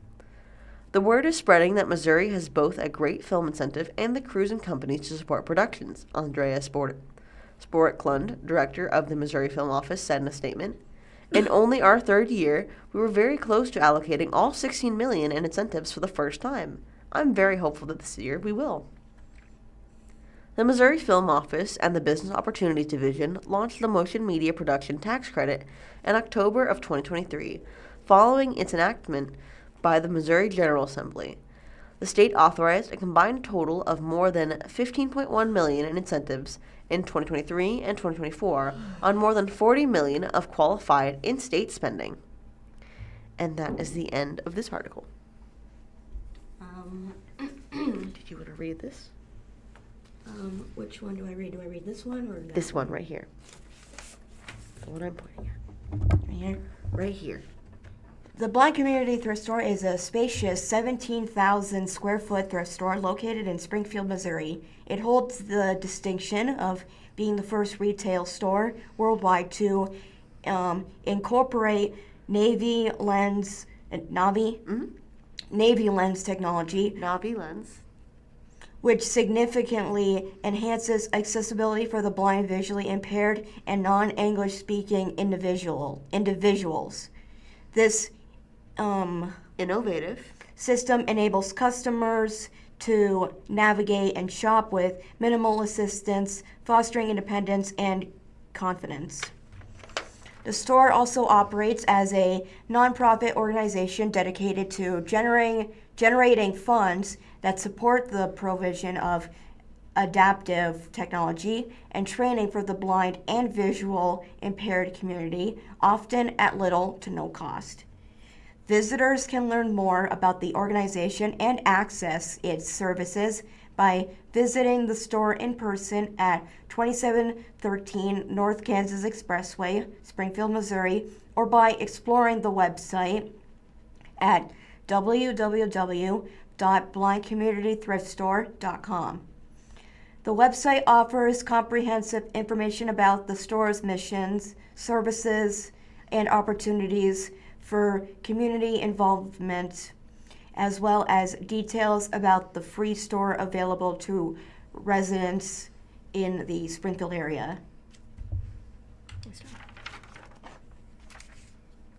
The word is spreading that Missouri has both a great film incentive and the crews and companies to support productions, Andrea Sporick-Klund, director of the Missouri Film Office, said in a statement. In only our third year, we were very close to allocating all $16 million in incentives for the first time. I'm very hopeful that this year we will. The Missouri Film Office and the Business Opportunities Division launched the Motion Media Production Tax Credit in October of 2023, following its enactment by the Missouri General Assembly. The state authorized a combined total of more than $15.1 million in incentives in 2023 and 2024 on more than $40 million of qualified in-state spending. And that is the end of this article. Did you want to read this? Which one do I read? Do I read this one or that This one right here. The one I'm pointing at. Right here? Right here. The Blind Community Thrift Store is a spacious 17,000 square foot thrift store located in Springfield, Missouri. It holds the distinction of being the first retail store worldwide to incorporate Navy lens technology, Navi lens. which significantly enhances accessibility for the blind, visually impaired, and non-English speaking individuals. This Innovative. system enables customers to navigate and shop with minimal assistance, fostering independence and confidence. The store also operates as a nonprofit organization dedicated to generating funds that support the provision of adaptive technology and training for the blind and visual impaired community, often at little to no cost. Visitors can learn more about the organization and access its services by visiting the store in person at 2713 North Kansas Expressway, Springfield, Missouri, or by exploring the website at www.blindcommunitythriftstore.com. The website offers comprehensive information about the store's missions, services, and opportunities for community involvement, as well as details about the free store available to residents in the Springfield area. Do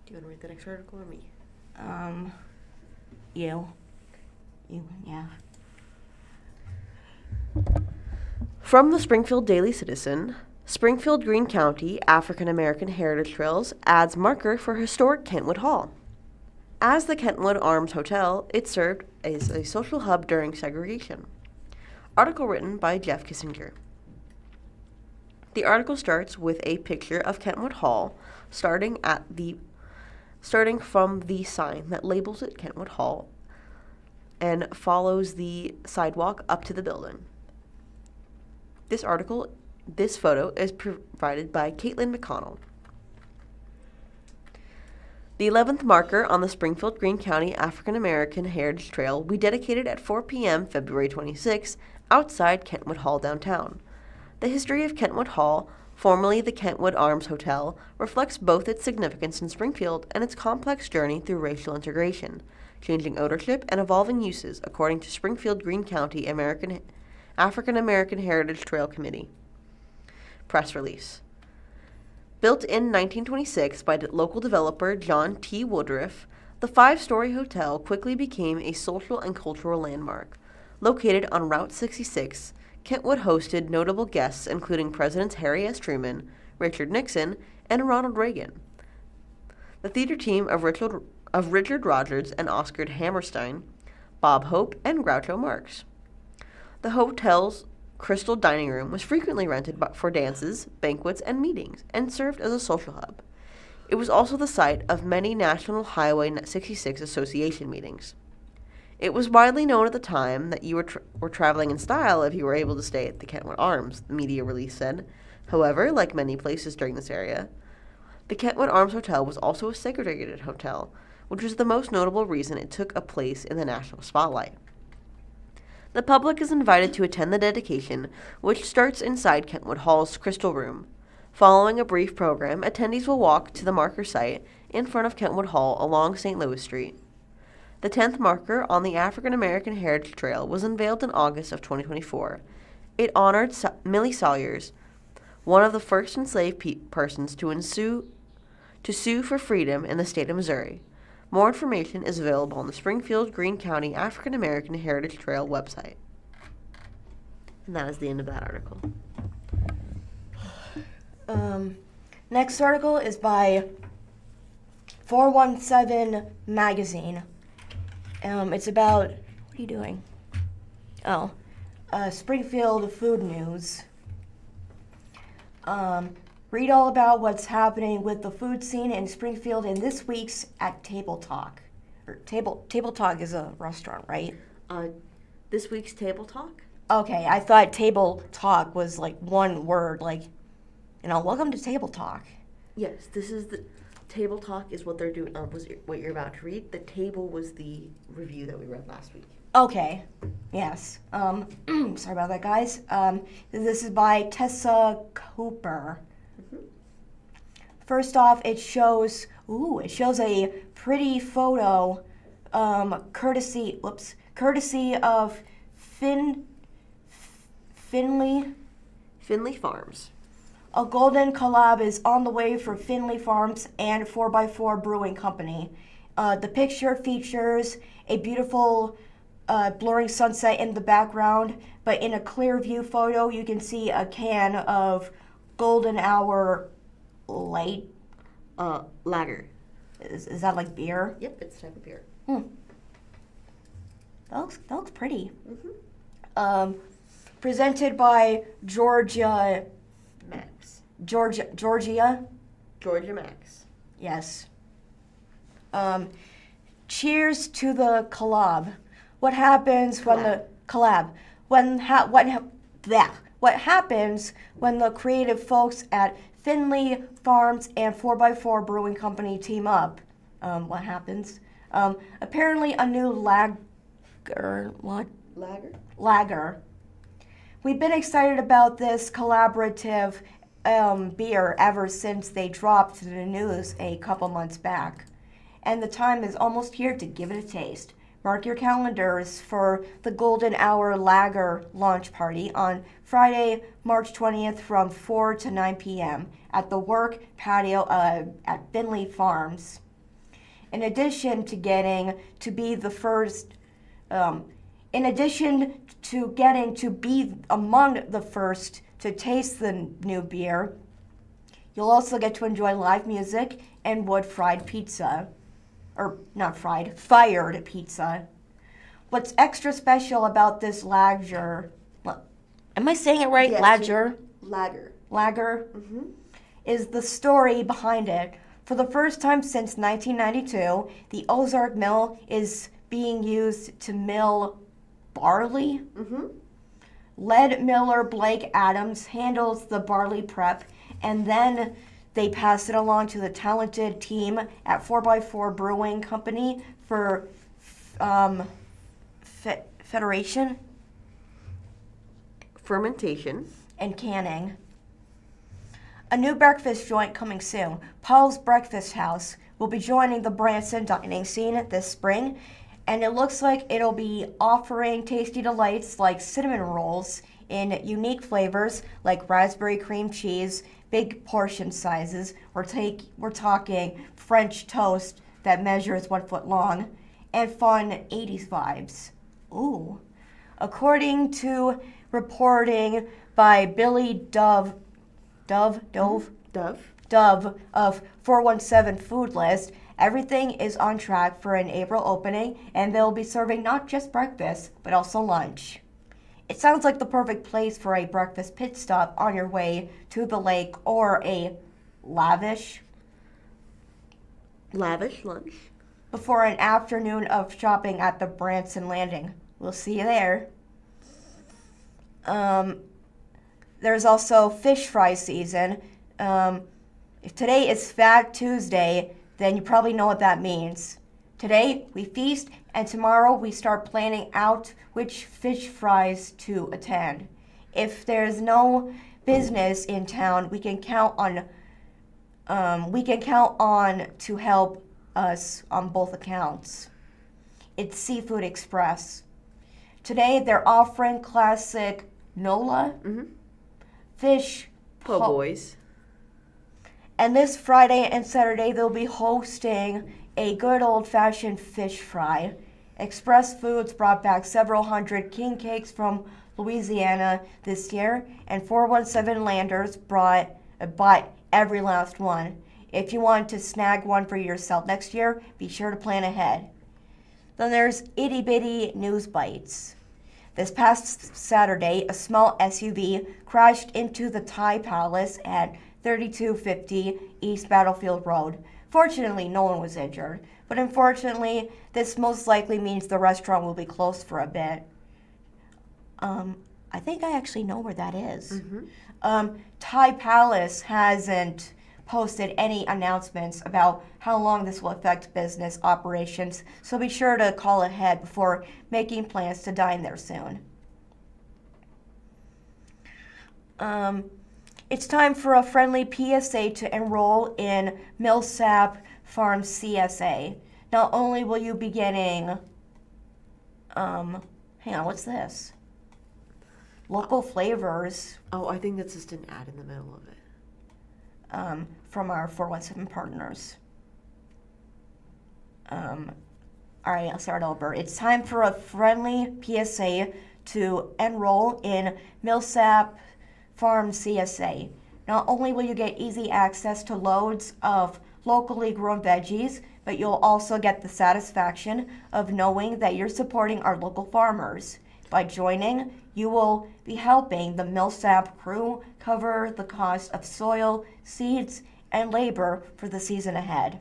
you want to read the next article or me? You, yeah. From the Springfield Daily Citizen, Springfield Greene County African American Heritage Trails adds marker for historic Kentwood Hall. As the Kentwood Arms Hotel, it served as a social hub during segregation. Article written by Jeff Kissinger. The article starts with a picture of Kentwood Hall, starting from the sign that labels it Kentwood Hall and follows the sidewalk up to the building. This photo is provided by Caitlin McConnell. The 11th marker on the Springfield Greene County African American Heritage Trail will be dedicated at 4 p.m. February 26 outside Kentwood Hall downtown. The history of Kentwood Hall, formerly the Kentwood Arms Hotel, reflects both its significance in Springfield and its complex journey through racial integration, changing ownership and evolving uses, according to Springfield Greene County African American Heritage Trail Committee. Press release. Built in 1926 by local developer John T. Woodruff, the five-story hotel quickly became a social and cultural landmark. Located on Route 66, Kentwood hosted notable guests including Presidents Harry S. Truman, Richard Nixon, and Ronald Reagan. The theater team of Richard Rodgers and Oscar Hammerstein, Bob Hope, and Groucho Marx. The hotel's Crystal Dining Room was frequently rented for dances, banquets, and meetings, and served as a social hub. It was also the site of many National Highway 66 Association meetings. It was widely known at the time that you were traveling in style if you were able to stay at the Kentwood Arms, the media release said. However, like many places during this area, the Kentwood Arms Hotel was also a segregated hotel, which was the most notable reason it took a place in the national spotlight. The public is invited to attend the dedication, which starts inside Kentwood Hall's Crystal Room. Following a brief program, attendees will walk to the marker site in front of Kentwood Hall along St. Louis Street. The 10th marker on the African American Heritage Trail was unveiled in August of 2024. It honored Millie Salyers, one of the first enslaved persons to sue for freedom in the state of Missouri. More information is available on the Springfield Greene County African American Heritage Trail website. And that is the end of that article. Next article is by 417 Magazine. It's about, what are you doing? Springfield food news. Read all about what's happening with the food scene in Springfield in this week's at Table Talk. Table Talk is a restaurant, right? This week's Table Talk? Okay, I thought Table Talk was like one word, like, welcome to Table Talk. Yes, this is the Table Talk is what they're doing. Was what you're about to read. The table was the review that we read last week. Okay, yes. Sorry about that, guys. This is by Tessa Cooper. First off, it shows a pretty photo, courtesy of Finley. Finley Farms. A golden collab is on the way for Finley Farms and 4x4 Brewing Company. The picture features a beautiful blurring sunset in the background, but in a clear view photo, you can see a can of Golden Hour Light. Lager. Is that like beer? Yep, it's a type of beer. That looks pretty. Mm-hmm. Presented by Georgia Max. Georgia. Max. Yes. Cheers to the collab. What happens when the collab? What happens when the creative folks at Finley Farms and 4x4 Brewing Company team up? What happens? Apparently a new lager. We've been excited about this collaborative beer ever since they dropped the news a couple months back. And the time is almost here to give it a taste. Mark your calendars for the Golden Hour Lager launch party on Friday, March 20th from 4 to 9 p.m. at the work patio at Finley Farms. In addition to getting to be among the first to taste the new beer, you'll also get to enjoy live music and fired pizza. What's extra special about this lager, am I saying it right? Yes, Lager? Lager. Is the story behind it. For the first time since 1992, the Ozark mill is being used to mill barley. Lead miller Blake Adams handles the barley prep, and then they pass it along to the talented team at 4x4 Brewing Company for fermentation, and canning. A new breakfast joint coming soon. Paul's Breakfast House will be joining the Branson dining scene this spring, and it looks like it'll be offering tasty delights like cinnamon rolls in unique flavors like raspberry cream cheese, big portion sizes. We're talking French toast that measures 1 foot long, and fun 80s vibes. Ooh. According to reporting by Billy Dove of 417 Food List, everything is on track for an April opening, and they'll be serving not just breakfast, but also lunch. It sounds like the perfect place for a breakfast pit stop on your way to the lake or a lavish lunch before an afternoon of shopping at the Branson Landing. We'll see you there. There's also fish fry season. If today is Fat Tuesday, then you probably know what that means. Today, we feast, and tomorrow we start planning out which fish fries to attend. If there's no business in town, we can count on to help us on both accounts. It's Seafood Express. Today, they're offering classic Nola fish po' boys. And this Friday and Saturday, they'll be hosting a good old-fashioned fish fry. Express Foods brought back several hundred king cakes from Louisiana this year, and 417 Landers bought every last one. If you want to snag one for yourself next year, be sure to plan ahead. Then there's Itty Bitty News Bites. This past Saturday, a small SUV crashed into the Thai Palace at 3250 East Battlefield Road. Fortunately, no one was injured, but unfortunately, this most likely means the restaurant will be closed for a bit. I think I actually know where that is. Thai Palace hasn't posted any announcements about how long this will affect business operations, so be sure to call ahead before making plans to dine there soon. It's time for a friendly PSA to enroll in Millsap Farm CSA. Not only will you be getting, hang on, what's this? Local flavors Oh, I think that's just an ad in the middle of it. from our 417 partners. All right, I'll start over. It's time for a friendly PSA to enroll in Millsap Farm CSA. Not only will you get easy access to loads of locally grown veggies, but you'll also get the satisfaction of knowing that you're supporting our local farmers. By joining, you will be helping the Millsap crew cover the cost of soil, seeds, and labor for the season ahead.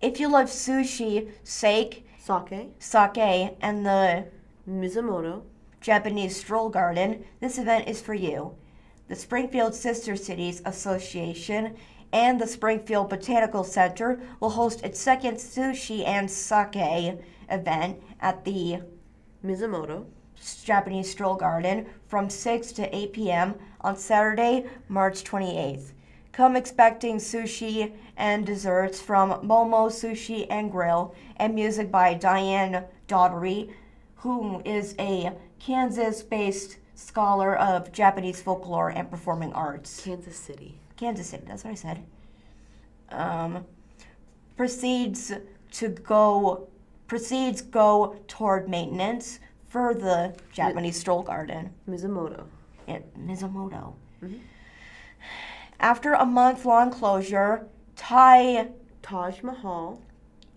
If you love sushi, sake, sake, and the Mizumoto. Japanese stroll garden, this event is for you. The Springfield Sister Cities Association and the Springfield Botanical Center will host its second sushi and sake event at the Mizumoto. Japanese stroll garden from 6 to 8 p.m. on Saturday, March 28th. Come expecting sushi and desserts from Momo Sushi and Grill and music by Diane Daughtery, who is a Kansas-based scholar of Japanese folklore and performing arts. Kansas City, that's what I said. Proceeds go toward maintenance for the Japanese stroll garden. Mizumoto. Mizumoto. Mm-hmm. After a month-long closure, Taj Mahal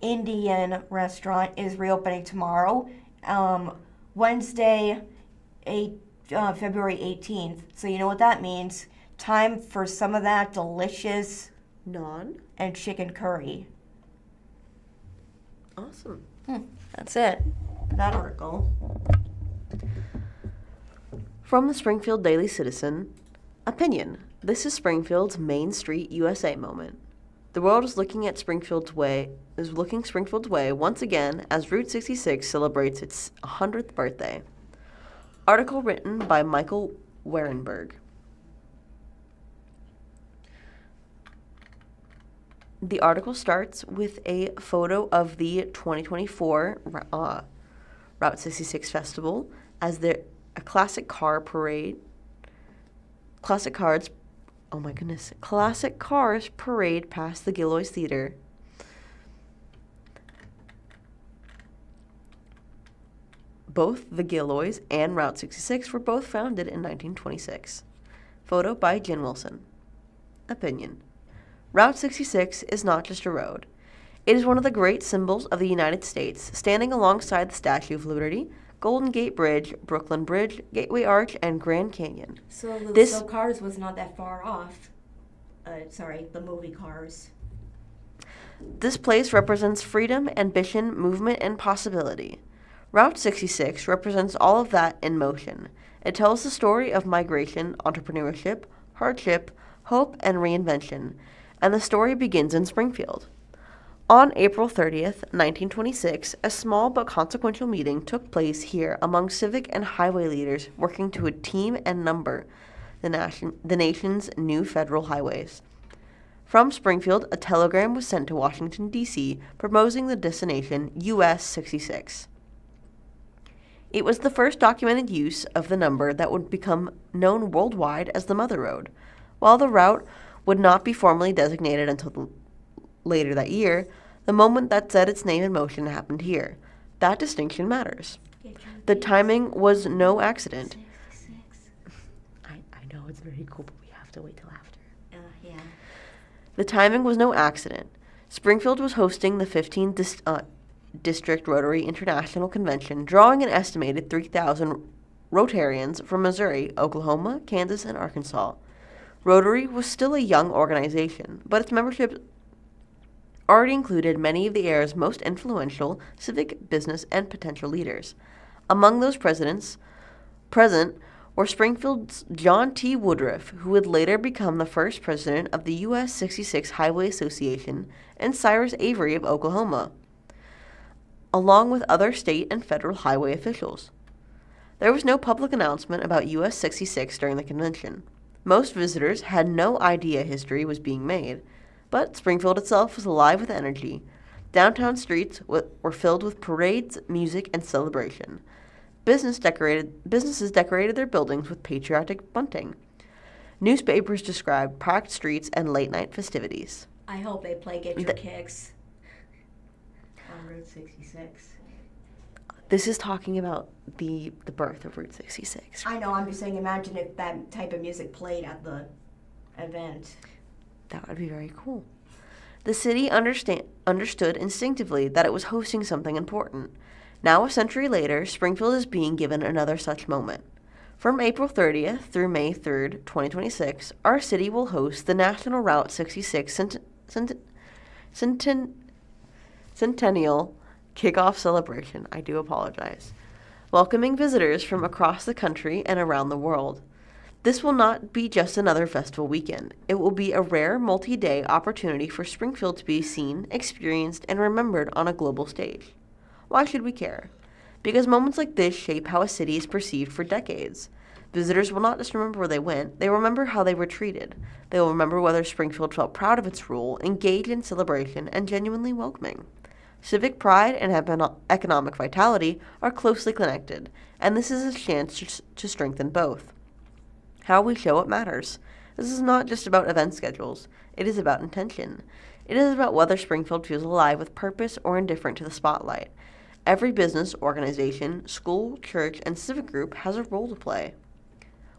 Indian restaurant is reopening tomorrow, Wednesday, February 18th. So you know what that means. Time for some of that delicious naan and chicken curry. Awesome. That's it. That article. From the Springfield Daily Citizen, opinion. This is Springfield's Main Street USA moment. The world is looking Springfield's way once again as Route 66 celebrates its 100th birthday. Article written by Michael Warenberg. The article starts with a photo of the 2024 Route 66 Festival as a classic cars parade past the Gilloy's Theater. Both the Gilloys and Route 66 were both founded in 1926. Photo by Jen Wilson. Opinion. Route 66 is not just a road. It is one of the great symbols of the United States, standing alongside the Statue of Liberty, Golden Gate Bridge, Brooklyn Bridge, Gateway Arch, and Grand Canyon. So Cars was not that far off. The movie Cars. This place represents freedom, ambition, movement, and possibility. Route 66 represents all of that in motion. It tells the story of migration, entrepreneurship, hardship, hope, and reinvention. And the story begins in Springfield. On April 30th, 1926, a small but consequential meeting took place here among civic and highway leaders working to team and number the nation's new federal highways. From Springfield, a telegram was sent to Washington, D.C., proposing the destination US 66. It was the first documented use of the number that would become known worldwide as the Mother Road. While the route would not be formally designated until later that year, the moment that set its name in motion happened here. That distinction matters. The timing was no accident. I know it's very cool, but we have to wait till after. Yeah. The timing was no accident. Springfield was hosting the 15th District Rotary International Convention, drawing an estimated 3,000 Rotarians from Missouri, Oklahoma, Kansas, and Arkansas. Rotary was still a young organization, but its membership already included many of the era's most influential civic, business, and potential leaders. Among those present were Springfield's John T. Woodruff, who would later become the first president of the US 66 Highway Association, and Cyrus Avery of Oklahoma, along with other state and federal highway officials. There was no public announcement about US 66 during the convention. Most visitors had no idea history was being made, but Springfield itself was alive with energy. Downtown streets were filled with parades, music, and celebration. Businesses decorated their buildings with patriotic bunting. Newspapers described packed streets and late-night festivities. I hope they play Get Your Kicks on Route 66. This is talking about the birth of Route 66. I know, I'm just saying, imagine if that type of music played at the event. That would be very cool. The city understood instinctively that it was hosting something important. Now, a century later, Springfield is being given another such moment. From April 30th through May 3rd, 2026, our city will host the National Route 66 Centennial Kickoff Celebration. I do apologize. Welcoming visitors from across the country and around the world. This will not be just another festival weekend. It will be a rare multi-day opportunity for Springfield to be seen, experienced, and remembered on a global stage. Why should we care? Because moments like this shape how a city is perceived for decades. Visitors will not just remember where they went, they will remember how they were treated. They will remember whether Springfield felt proud of its rule, engaged in celebration, and genuinely welcoming. Civic pride and economic vitality are closely connected, and this is a chance to strengthen both. How we show it matters. This is not just about event schedules. It is about intention. It is about whether Springfield feels alive with purpose or indifferent to the spotlight. Every business, organization, school, church, and civic group has a role to play.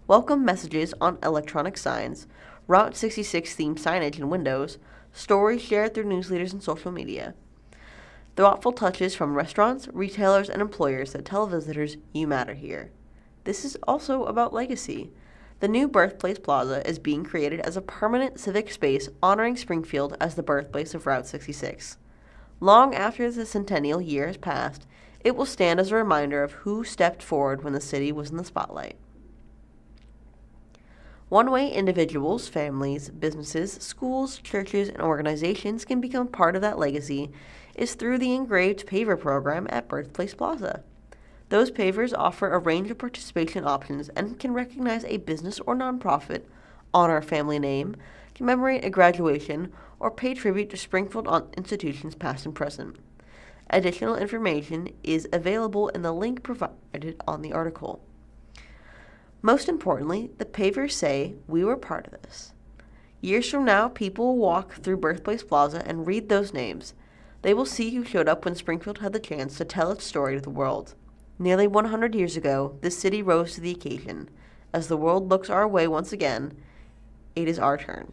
Welcome messages on electronic signs, Route 66 themed signage in windows, stories shared through newsletters and social media. Thoughtful touches from restaurants, retailers, and employers that tell visitors you matter here. This is also about legacy. The new Birthplace Plaza is being created as a permanent civic space honoring Springfield as the birthplace of Route 66. Long after the centennial year has passed, it will stand as a reminder of who stepped forward when the city was in the spotlight. One way individuals, families, businesses, schools, churches, and organizations can become part of that legacy is through the engraved paver program at Birthplace Plaza. Those pavers offer a range of participation options and can recognize a business or nonprofit, honor a family name, commemorate a graduation, or pay tribute to Springfield institutions past and present. Additional information is available in the link provided on the article. Most importantly, the pavers say, "We were part of this." Years from now, people will walk through Birthplace Plaza and read those names. They will see who showed up when Springfield had the chance to tell its story to the world. Nearly 100 years ago, this city rose to the occasion. As the world looks our way once again, it is our turn.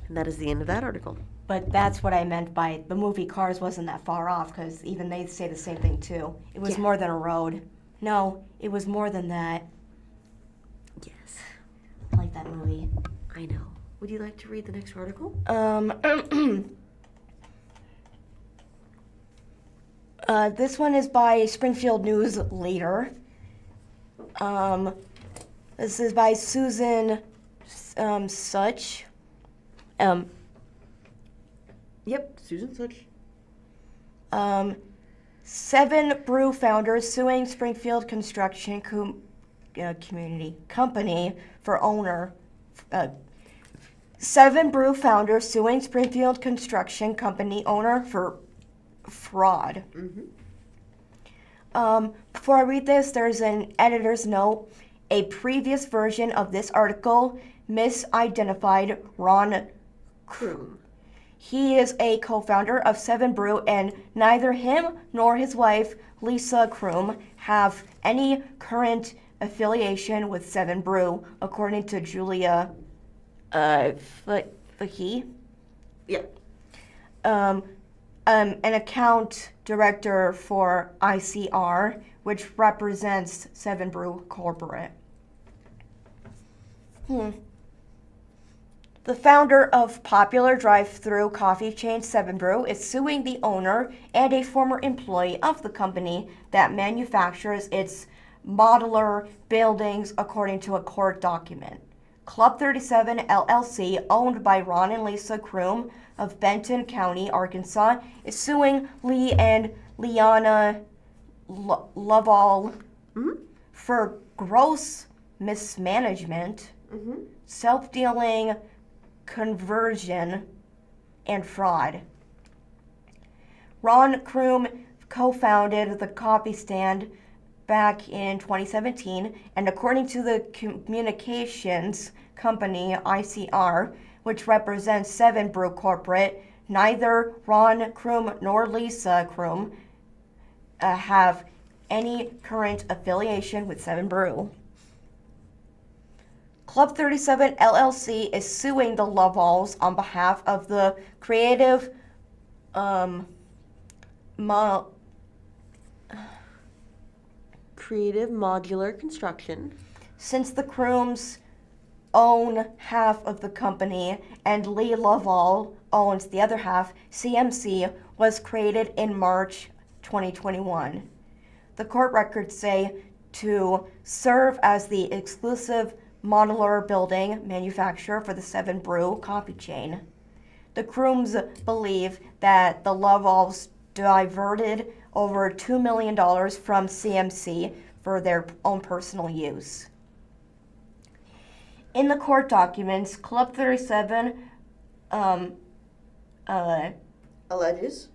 And that is the end of that article. But that's what I meant by the movie Cars wasn't that far off, because even they say the same thing too. It was more than a road. No, it was more than that. Yes. I like that movie. I know. Would you like to read the next article? This one is by Springfield News-Leader. This is by Susan Such. Yep, Susan Such. 7 brew founders suing Springfield Construction Community Company for owner. 7 brew founders suing Springfield Construction Company owner for fraud. Before I read this, there's an editor's note. A previous version of this article misidentified Ron Kroom. He is a co-founder of 7 Brew, and neither him nor his wife, Lisa Kroom, have any current affiliation with 7 Brew, according to Julia Fahey. Yeah. An account director for ICR, which represents 7 Brew Corporate. The founder of popular drive-through coffee chain 7 Brew is suing the owner and a former employee of the company that manufactures its modular buildings, according to a court document. Club 37 LLC, owned by Ron and Lisa Kroom of Benton County, Arkansas, is suing Lee and Liana Laval for gross mismanagement, self-dealing, conversion, and fraud. Ron Kroom co-founded the coffee stand back in 2017, and according to the communications company ICR, which represents 7 Brew Corporate, neither Ron Kroom nor Lisa Kroom have any current affiliation with 7 Brew. Club 37 LLC is suing the Lovalls on behalf of the Creative Modular Construction. Since the Krooms own half of the company and Lee Lovall owns the other half, CMC was created in March 2021. The court records say to serve as the exclusive modular building manufacturer for the 7 Brew coffee chain. The Krooms believe that the Lovalls diverted over $2 million from CMC for their own personal use. In the court documents, Club 37 Alleges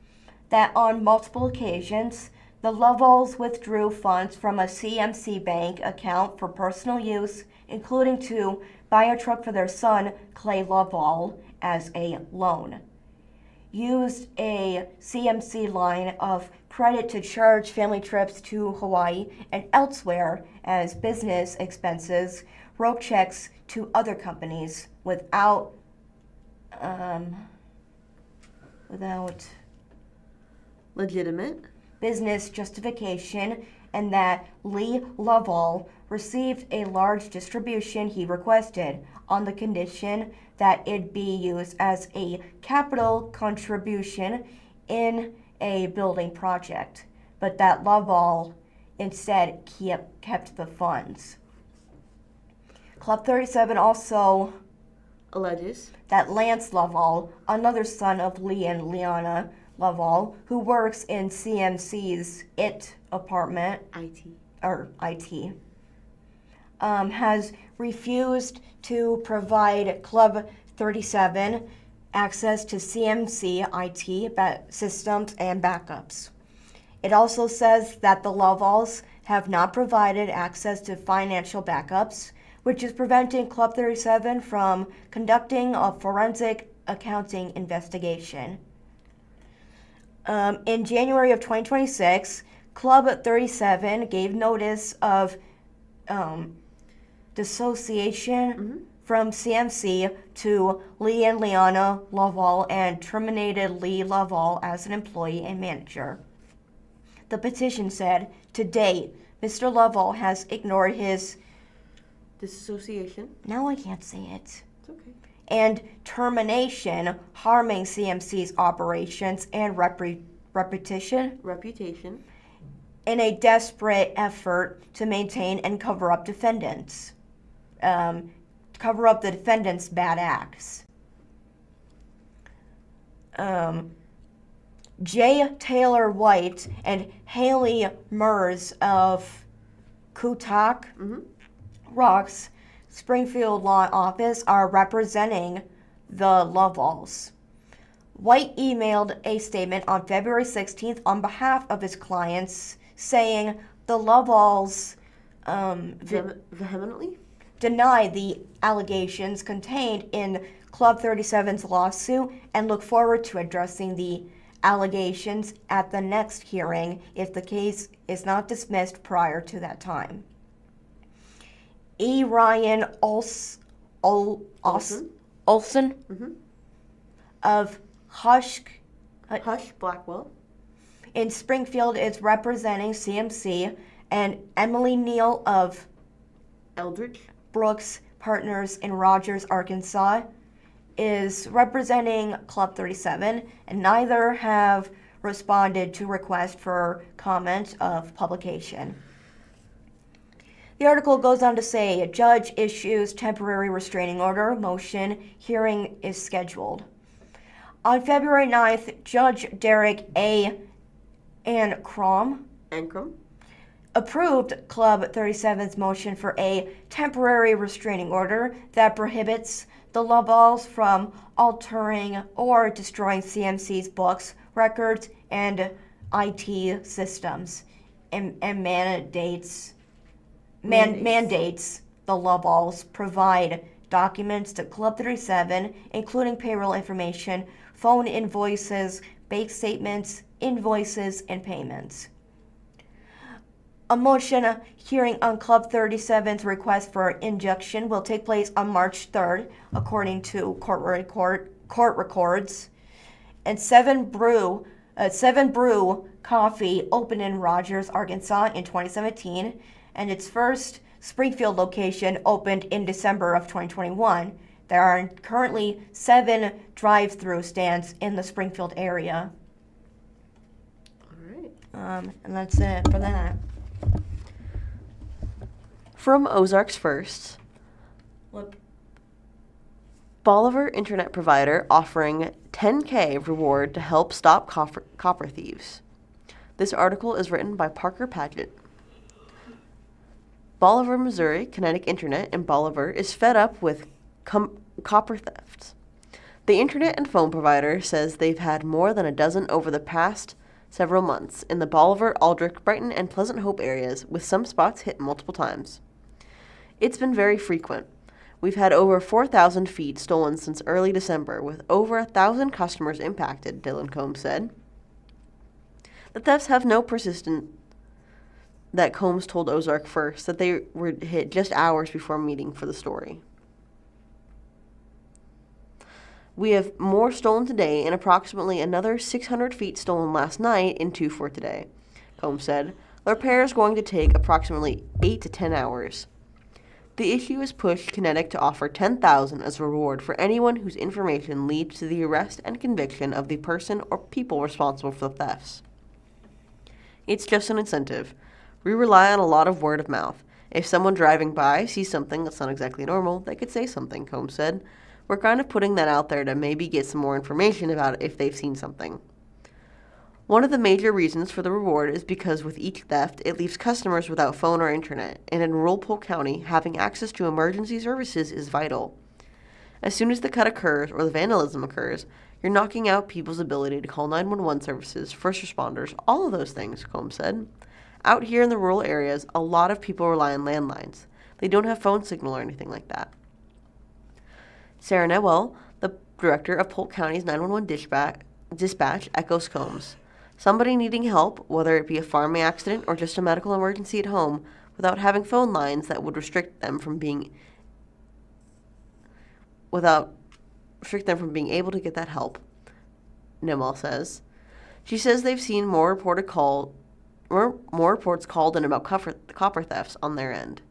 that on multiple occasions, the Lovalls withdrew funds from a CMC bank account for personal use, including to buy a truck for their son, Clay Lovall, as a loan. Used a CMC line of credit to charge family trips to Hawaii and elsewhere as business expenses, wrote checks to other companies without legitimate business justification, and that Lee Lovall received a large distribution he requested on the condition that it be used as a capital contribution in a building project, but that Lovall instead kept the funds. Club 37 also alleges that Lance Lovall, another son of Lee and Leona Lovall, who works in CMC's IT department, IT, has refused to provide Club 37 access to CMC IT systems and backups. It also says that the Lovalls have not provided access to financial backups, which is preventing Club 37 from conducting a forensic accounting investigation. In January of 2026, Club 37 gave notice of dissociation from CMC to Lee and Leona Lovall and terminated Lee Lovall as an employee and manager. The petition said, to date, Mr. Lovall has ignored his dissociation. Now I can't say it. It's okay. And termination, harming CMC's operations and reputation in a desperate effort to maintain and cover up the defendants' bad acts. J. Taylor White and Haley Mers of Kutak Rocks Springfield Law Office are representing the Lovalls. White emailed a statement on February 16th on behalf of his clients saying the Lovalls vehemently deny the allegations contained in Club 37's lawsuit and look forward to addressing the allegations at the next hearing if the case is not dismissed prior to that time. E. Ryan Olson of Hush Blackwell in Springfield is representing CMC, and Emily Neal of Eldridge Brooks Partners in Rogers, Arkansas, is representing Club 37, and neither have responded to request for comment of publication. The article goes on to say, a judge issues temporary restraining order, motion, hearing is scheduled. On February 9th, Judge Derek A. Ancrum approved Club 37's motion for a temporary restraining order that prohibits the Lovells from altering or destroying CMC's books, records, and IT systems, and mandates the Lovells provide documents to Club 37, including payroll information, phone invoices, bank statements, invoices, and payments. A motion hearing on Club 37's request for injunction will take place on March 3rd, according to court records. And Seven Brew Coffee opened in Rogers, Arkansas in 2017, and its first Springfield location opened in December of 2021. There are currently 7 drive-through stands in the Springfield area. All right. And that's it for that. From Ozarks First, Look. Bolivar internet provider offering $10K reward to help stop copper thieves. This article is written by Parker Paget. Bolivar, Missouri, Kinetic Internet in Bolivar is fed up with copper thefts. The internet and phone provider says they've had more than a dozen over the past several months in the Bolivar, Aldrich, Brighton, and Pleasant Hope areas, with some spots hit multiple times. It's been very frequent. We've had over 4,000 feet stolen since early December, with over 1,000 customers impacted, Dylan Combs said. The thefts have no persistent that Combs told Ozark First that they were hit just hours before meeting for the story. We have more stolen today and approximately another 600 feet stolen last night and 2 for today, Combs said. The repair is going to take approximately 8 to 10 hours. The issue has pushed Kinetic to offer $10,000 as a reward for anyone whose information leads to the arrest and conviction of the person or people responsible for the thefts. It's just an incentive. We rely on a lot of word of mouth. If someone driving by sees something that's not exactly normal, they could say something, Combs said. We're kind of putting that out there to maybe get some more information about it if they've seen something. One of the major reasons for the reward is because with each theft, it leaves customers without phone or internet, and in rural Polk County, having access to emergency services is vital. As soon as the cut occurs or the vandalism occurs, you're knocking out people's ability to call 911 services, first responders, all of those things, Combs said. Out here in the rural areas, a lot of people rely on landlines. They don't have phone signal or anything like that. Sarah Newell, the director of Polk County's 911 dispatch, echoes Combs. Somebody needing help, whether it be a farming accident or just a medical emergency at home, without having phone lines that would restrict them from being able to get that help, Newell says. She says they've seen more reports called in about copper thefts on their end.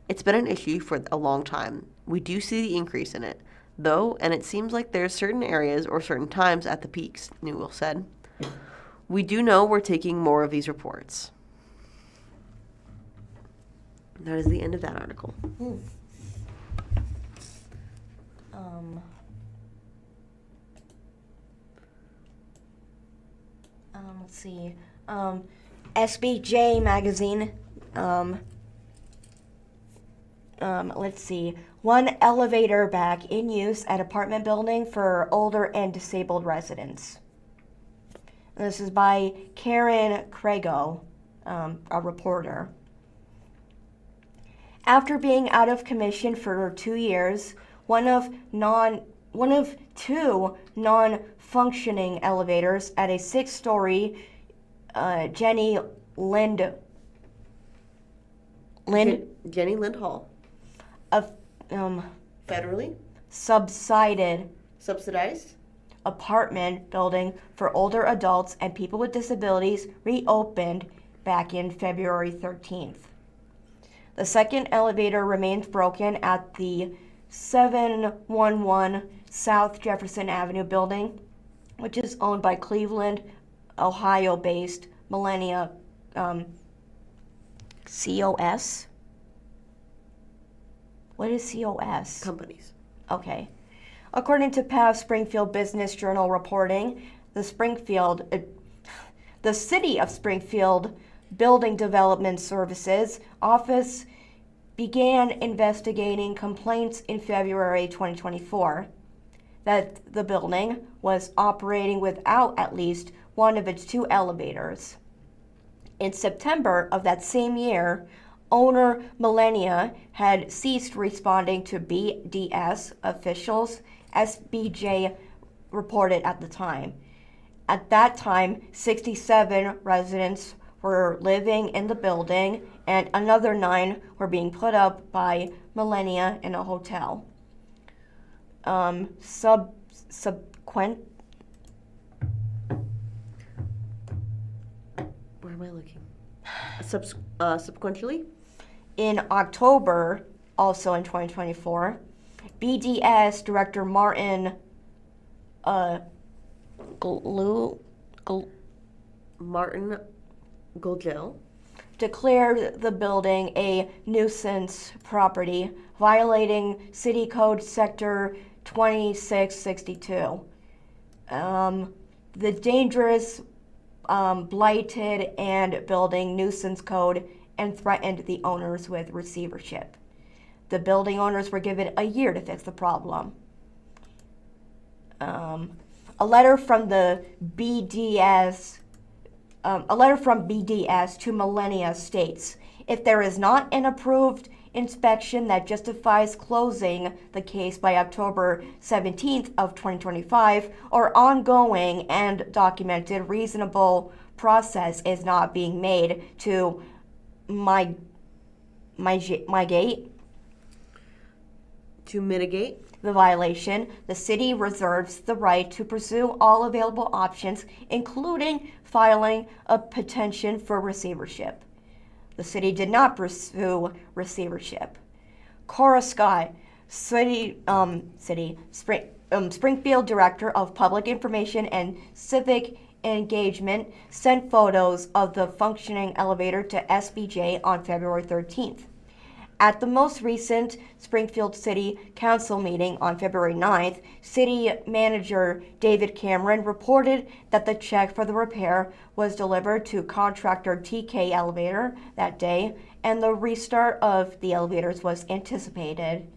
It's been an issue for a long time. We do see the increase in it, though, and it seems like there's certain areas or certain times at the peaks, Newell said. We do know we're taking more of these reports. That is the end of that article. Let's see. SBJ magazine. Let's see. One elevator back in use at apartment building for older and disabled residents. This is by Karen Crago, a reporter. After being out of commission for 2 years, one of two non-functioning elevators at a 6-story Jenny Lind Hall. Federally subsidized apartment building for older adults and people with disabilities reopened back in February 13th. The second elevator remains broken at the 711 South Jefferson Avenue building, which is owned by Cleveland, Ohio-based Millennia COS. What is COS? companies. Okay. According to past Springfield Business Journal reporting, the city of Springfield Building Development Services Office began investigating complaints in February 2024 that the building was operating without at least one of its 2 elevators. In September of that same year, owner Millennia had ceased responding to BDS officials, SBJ reported at the time. At that time, 67 residents were living in the building, and another 9 were being put up by Millennia in a hotel. Subsequent. Where am I looking? Subsequently? In October, also in 2024, BDS Director Martin Martin Gulgel declared the building a nuisance property, violating City Code Sector 2662. The dangerous, blighted, and building nuisance code, and threatened the owners with receivership. The building owners were given a year to fix the problem. A letter from BDS to Millennia states, if there is not an approved inspection that justifies closing the case by October 17th of 2025, or ongoing and documented reasonable process is not being made to mitigate the violation, the city reserves the right to pursue all available options, including filing a petition for receivership. The city did not pursue receivership. Cora Scott, Springfield Director of Public Information and Civic Engagement, sent photos of the functioning elevator to SBJ on February 13th. At the most recent Springfield City Council meeting on February 9th, City Manager David Cameron reported that the check for the repair was delivered to contractor TK Elevator that day, and the restart of the elevators was anticipated.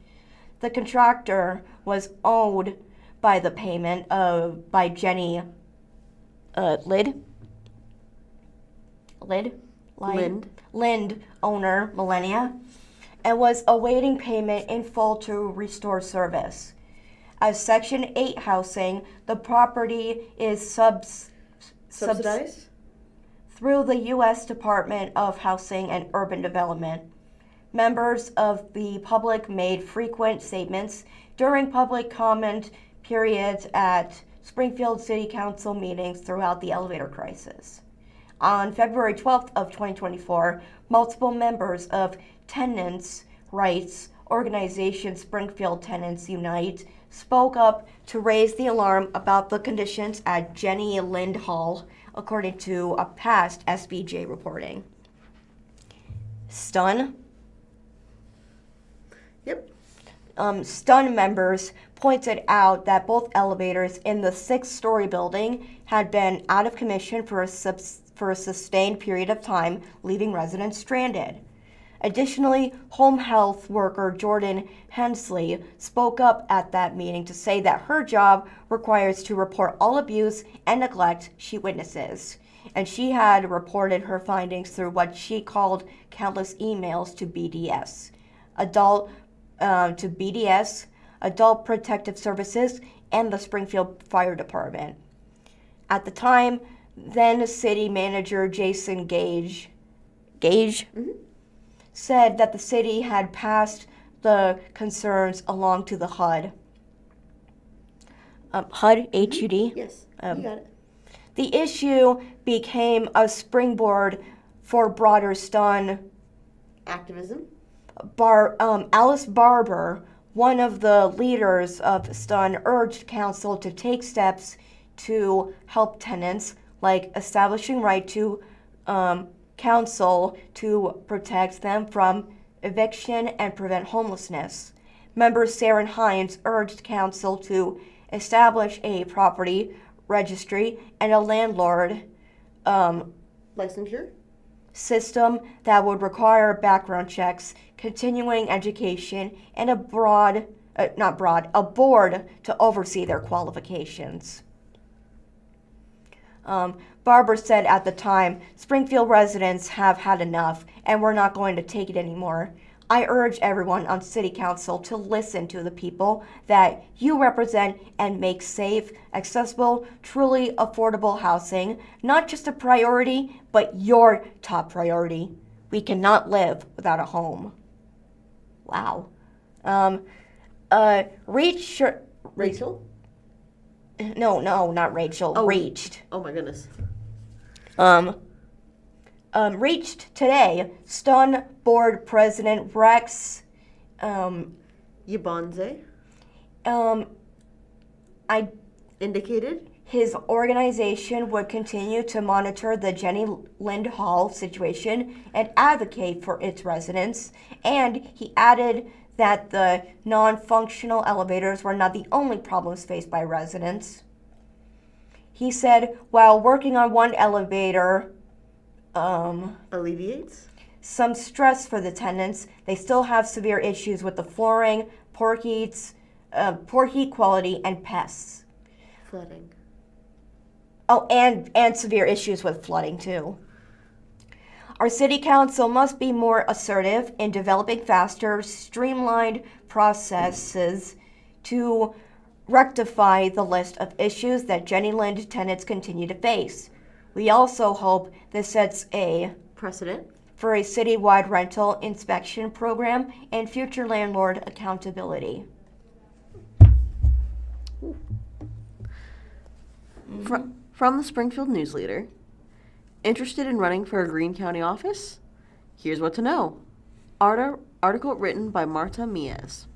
The contractor was owed by the payment by Jenny Lind, owner Millennia, and was awaiting payment in full to restore service. As Section 8 housing, the property is subsidized through the U.S. Department of Housing and Urban Development. Members of the public made frequent statements during public comment periods at Springfield City Council meetings throughout the elevator crisis. On February 12th of 2024, multiple members of tenants' rights organization Springfield Tenants Unite spoke up to raise the alarm about the conditions at Jenny Lind Hall, according to a past SBJ reporting. Stun members pointed out that both elevators in the 6-story building had been out of commission for a sustained period of time, leaving residents stranded. Additionally, home health worker Jordan Hensley spoke up at that meeting to say that her job requires to report all abuse and neglect she witnesses, and she had reported her findings through what she called countless emails to BDS, Adult Protective Services, and the Springfield Fire Department. At the time, then City Manager Jason Gage said that the city had passed the concerns along to the HUD. HUD, H-U-D? Yes, you got it. The issue became a springboard for broader stun Activism. Alice Barber, one of the leaders of STUN, urged council to take steps to help tenants, like establishing right to council to protect them from eviction and prevent homelessness. Member Sarah Hines urged council to establish a property registry and a landlord Licensure? system that would require background checks, continuing education, and a board to oversee their qualifications. Barber said at the time, Springfield residents have had enough and we're not going to take it anymore. I urge everyone on City Council to listen to the people that you represent and make safe, accessible, truly affordable housing not just a priority, but your top priority. We cannot live without a home. Wow. Rachel? No, not Rachel. Oh. Reached. Oh my goodness. Reached today, Stun Board President Rex, Yabonze I indicated his organization would continue to monitor the Jenny Lind Hall situation and advocate for its residents, and he added that the non-functional elevators were not the only problems faced by residents. He said, while working on one elevator alleviates some stress for the tenants, they still have severe issues with the flooring, poor heat quality, and pests. flooding. Oh, and severe issues with flooding too. Our city council must be more assertive in developing faster, streamlined processes to rectify the list of issues that Jenny Lind tenants continue to face. We also hope this sets a Precedent. for a citywide rental inspection program and future landlord accountability. From the Springfield News-Leader. Interested in running for a Greene County office? Here's what to know. Article written by Marta Mies.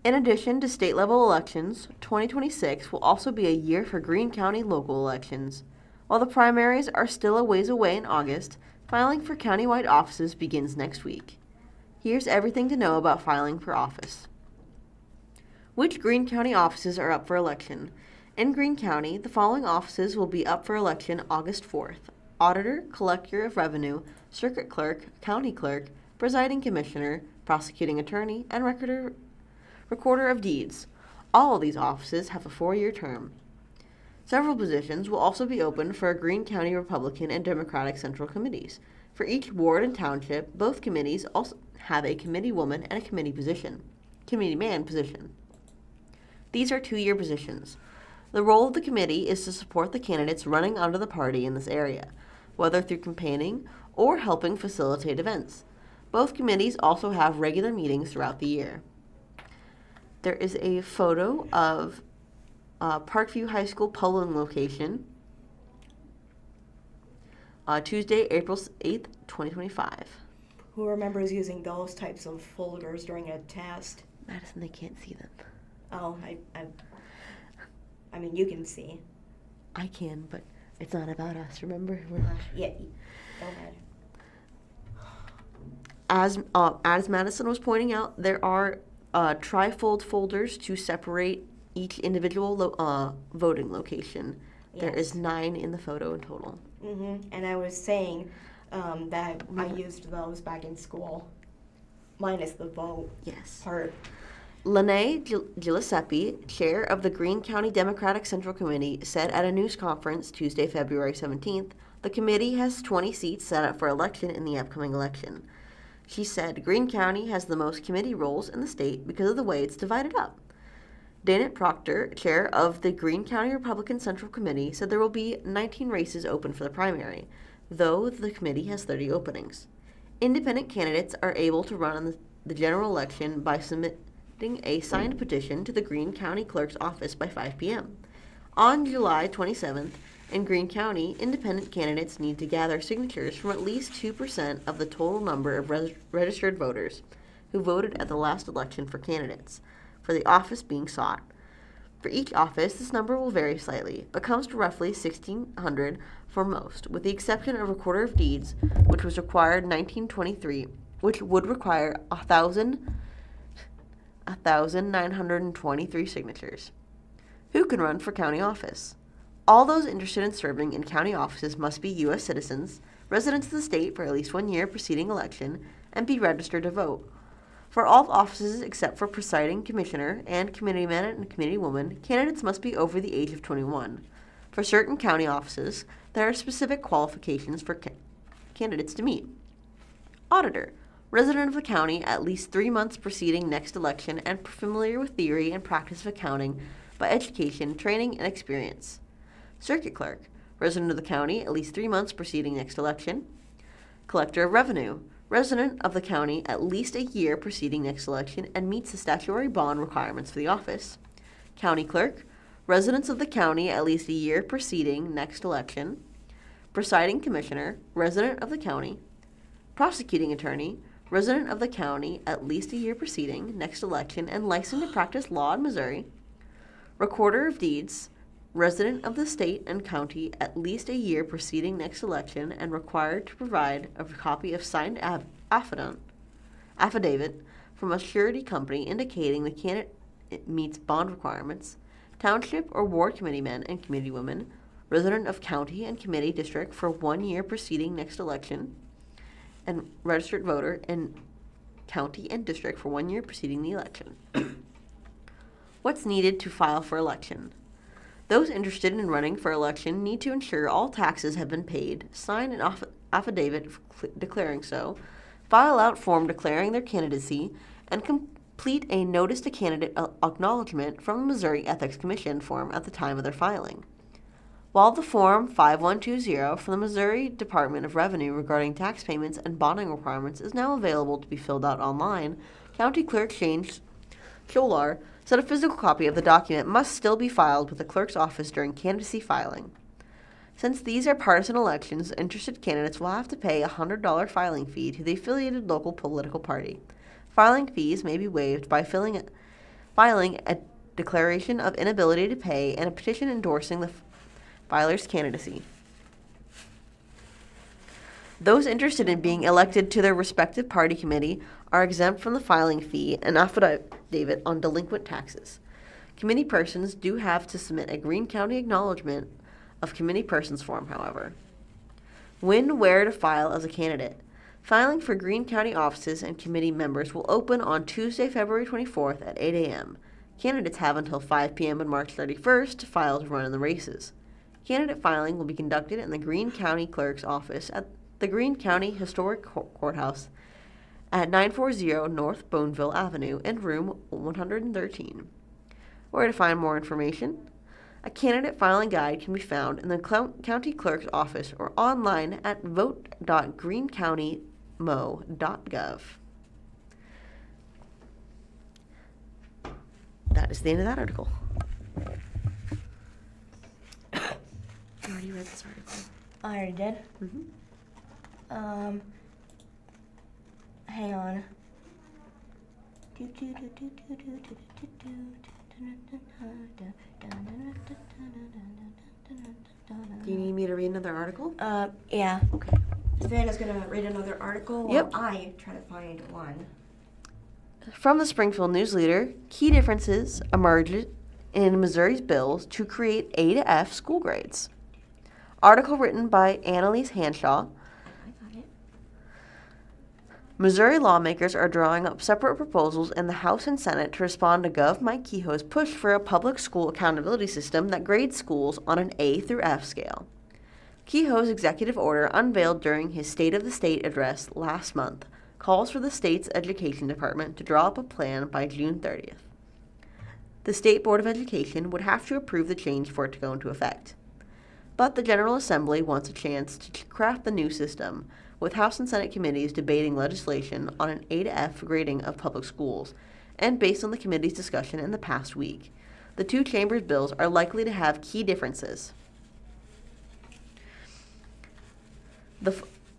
In addition to state-level elections, 2026 will also be a year for Greene County local elections. While the primaries are still a ways away in August, filing for countywide offices begins next week. Here's everything to know about filing for office. Which Greene County offices are up for election? In Greene County, the following offices will be up for election August 4th. Auditor, Collector of Revenue, Circuit Clerk, County Clerk, Presiding Commissioner, Prosecuting Attorney, and Recorder of Deeds. All of these offices have a 4-year term. Several positions will also be open for Greene County Republican and Democratic Central Committees. For each ward and township, both committees also have a committee woman and a committee man position. These are 2-year positions. The role of the committee is to support the candidates running under the party in this area, whether through campaigning or helping facilitate events. Both committees also have regular meetings throughout the year. There is a photo of Parkview High School polling location, Tuesday, April 8th, 2025. Who remembers using those types of folders during a test? Madison, they can't see them. Oh, I mean, you can see. I can, but it's not about us, remember? We're not. Yeah, go ahead. As Madison was pointing out, there are trifold folders to separate each individual voting location. There Yes. is 9 in the photo in total. And I was saying that I used those back in school, minus the vote Yes. part. Lene Giuseppe, chair of the Greene County Democratic Central Committee, said at a news conference Tuesday, February 17th, the committee has 20 seats set up for election in the upcoming election. She said Greene County has the most committee roles in the state because of the way it's divided up. Danette Proctor, chair of the Greene County Republican Central Committee, said there will be 19 races open for the primary, though the committee has 30 openings. Independent candidates are able to run in the general election by submitting a signed petition to the Greene County Clerk's office by 5 p.m. On July 27th, in Greene County, independent candidates need to gather signatures from at least 2% of the total number of registered voters who voted at the last election for candidates for the office being sought. For each office, this number will vary slightly, but comes to roughly 1,600 for most, with the exception of Recorder of Deeds, which was required in 1923, which would require 1,923 signatures. Who can run for county office? All those interested in serving in county offices must be U.S. citizens, residents of the state for at least 1 year preceding election, and be registered to vote. For all offices except for presiding commissioner and committeeman and committeewoman, candidates must be over the age of 21. For certain county offices, there are specific qualifications for candidates to meet. Auditor, resident of the county at least 3 months preceding next election and familiar with theory and practice of accounting by education, training, and experience. Circuit clerk, resident of the county at least 3 months preceding next election. Collector of revenue, resident of the county at least a year preceding next election and meets the statutory bond requirements for the office. County clerk, residents of the county at least a year preceding next election. Presiding commissioner, resident of the county. Prosecuting attorney, resident of the county at least a year preceding next election and licensed to practice law in Missouri. Recorder of deeds, resident of the state and county at least a year preceding next election and required to provide a copy of signed affidavit from a surety company indicating the candidate meets bond requirements. Township or ward committeemen and committeewomen, resident of county and committee district for 1 year preceding next election, and registered voter in county and district for 1 year preceding the election. What's needed to file for election? Those interested in running for election need to ensure all taxes have been paid, sign an affidavit declaring so, file out form declaring their candidacy, and complete a notice to candidate acknowledgement from the Missouri Ethics Commission form at the time of their filing. While the Form 5120 from the Missouri Department of Revenue regarding tax payments and bonding requirements is now available to be filled out online, County Clerk Shane Scholar said a physical copy of the document must still be filed with the clerk's office during candidacy filing. Since these are partisan elections, interested candidates will have to pay a $100 filing fee to the affiliated local political party. Filing fees may be waived by filing a declaration of inability to pay and a petition endorsing the filer's candidacy. Those interested in being elected to their respective party committee are exempt from the filing fee and affidavit on delinquent taxes. Committee persons do have to submit a Greene County acknowledgement of committee persons form, however. Where to file as a candidate. Filing for Greene County offices and committee members will open on Tuesday, February 24th at 8 a.m. Candidates have until 5 p.m. on March 31st to file to run in the races. Candidate filing will be conducted in the Greene County Clerk's office at the Greene County Historic Courthouse at 940 North Boneville Avenue in room 113. Where to find more information? A candidate filing guide can be found in the county clerk's office or online at vote.greenecountymo.gov. That is the end of that article. You already read this article. I already did. Mm-hmm. Hang on. Do you need me to read another article? Yeah. Okay. Savannah's gonna read another article while Yep. I try to find one. From the Springfield News-Leader, key differences emerged in Missouri's bills to create A to F school grades. Article written by Annalise Hanshaw. I got it. Missouri lawmakers are drawing up separate proposals in the House and Senate to respond to Gov. Mike Kehoe's push for a public school accountability system that grades schools on an A through F scale. Kehoe's executive order, unveiled during his State of the State address last month, calls for the state's education department to draw up a plan by June 30th. The State Board of Education would have to approve the change for it to go into effect. But the General Assembly wants a chance to craft the new system, with House and Senate committees debating legislation on an A to F grading of public schools, and based on the committee's discussion in the past week, the two chambers' bills are likely to have key differences.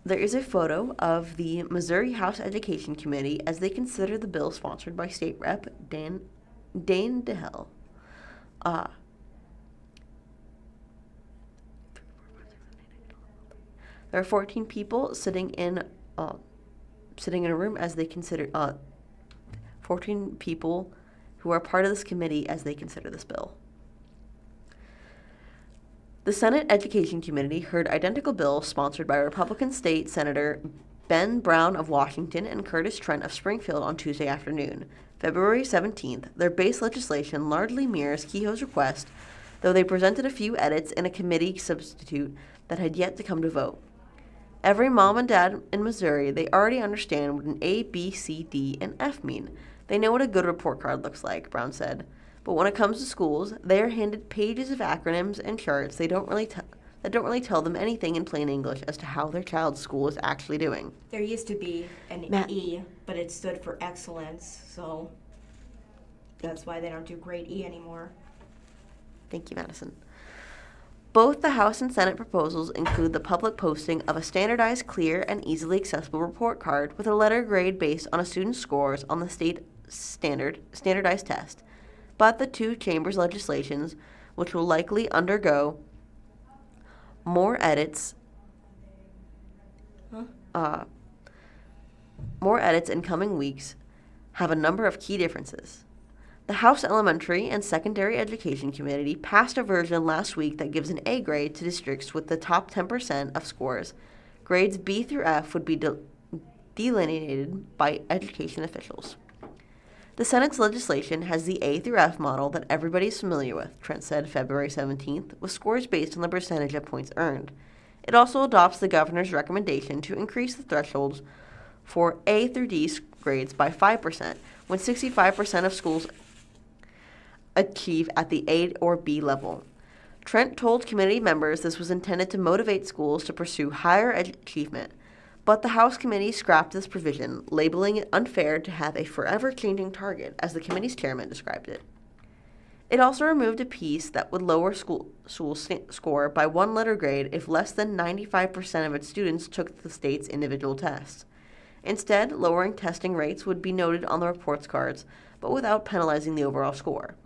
There is a photo of the Missouri House Education Committee as they consider the bill sponsored by State Rep. Dane DeHell. There are 14 people sitting in a room as they consider 14 people who are part of this committee as they consider this bill. The Senate Education Committee heard identical bills sponsored by Republican State Senator Ben Brown of Washington and Curtis Trent of Springfield on Tuesday afternoon. February 17th, their base legislation largely mirrors Kehoe's request, though they presented a few edits in a committee substitute that had yet to come to vote. Every mom and dad in Missouri, they already understand what an A, B, C, D, and F mean. They know what a good report card looks like, Brown said. But when it comes to schools, they are handed pages of acronyms and charts that don't really tell them anything in plain English as to how their child's school is actually doing. There used to be an Matt. E, but it stood for excellence, so that's why they don't do grade E anymore. Thank you, Madison. Both the House and Senate proposals include the public posting of a standardized, clear, and easily accessible report card with a letter grade based on a student's scores on the state standardized test. But the two chambers' legislations, which will likely undergo more edits in coming weeks, have a number of key differences. The House Elementary and Secondary Education Committee passed a version last week that gives an A grade to districts with the top 10% of scores. Grades B through F would be delineated by education officials. The Senate's legislation has the A through F model that everybody's familiar with, Trent said February 17th, with scores based on the percentage of points earned. It also adopts the governor's recommendation to increase the thresholds for A through D grades by 5%, when 65% of schools achieve at the A or B level. Trent told committee members this was intended to motivate schools to pursue higher achievement, but the House committee scrapped this provision, labeling it unfair to have a forever-changing target, as the committee's chairman described it. It also removed a piece that would lower school score by one letter grade if less than 95% of its students took the state's individual tests. Instead, lowering testing rates would be noted on the reports cards, but without penalizing the overall score.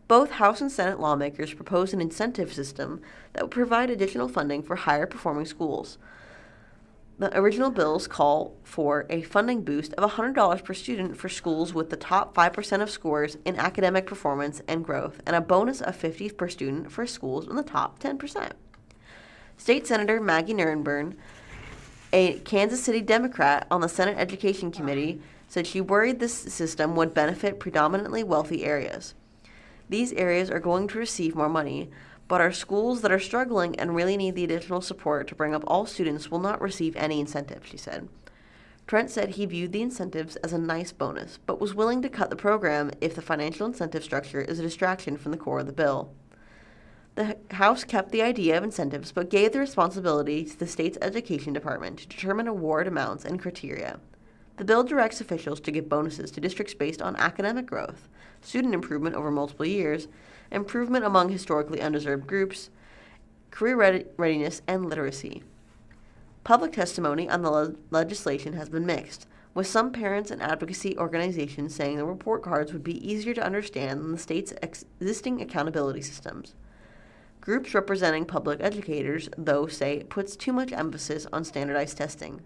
Both House and Senate lawmakers proposed an incentive system that would provide additional funding for higher performing schools. The original bills call for a funding boost of $100 per student for schools with the top 5% of scores in academic performance and growth, and a bonus of $50 per student for schools in the top 10%. State Senator Maggie Nierenberg, a Kansas City Democrat on the Senate Education Committee, said she worried this system would benefit predominantly wealthy areas. These areas are going to receive more money, but our schools that are struggling and really need the additional support to bring up all students will not receive any incentive, she said. Trent said he viewed the incentives as a nice bonus, but was willing to cut the program if the financial incentive structure is a distraction from the core of the bill. The House kept the idea of incentives, but gave the responsibility to the state's education department to determine award amounts and criteria. The bill directs officials to give bonuses to districts based on academic growth, student improvement over multiple years, improvement among historically undeserved groups, career readiness, and literacy. Public testimony on the legislation has been mixed, with some parents and advocacy organizations saying the report cards would be easier to understand than the state's existing accountability systems. Groups representing public educators, though, say it puts too much emphasis on standardized testing.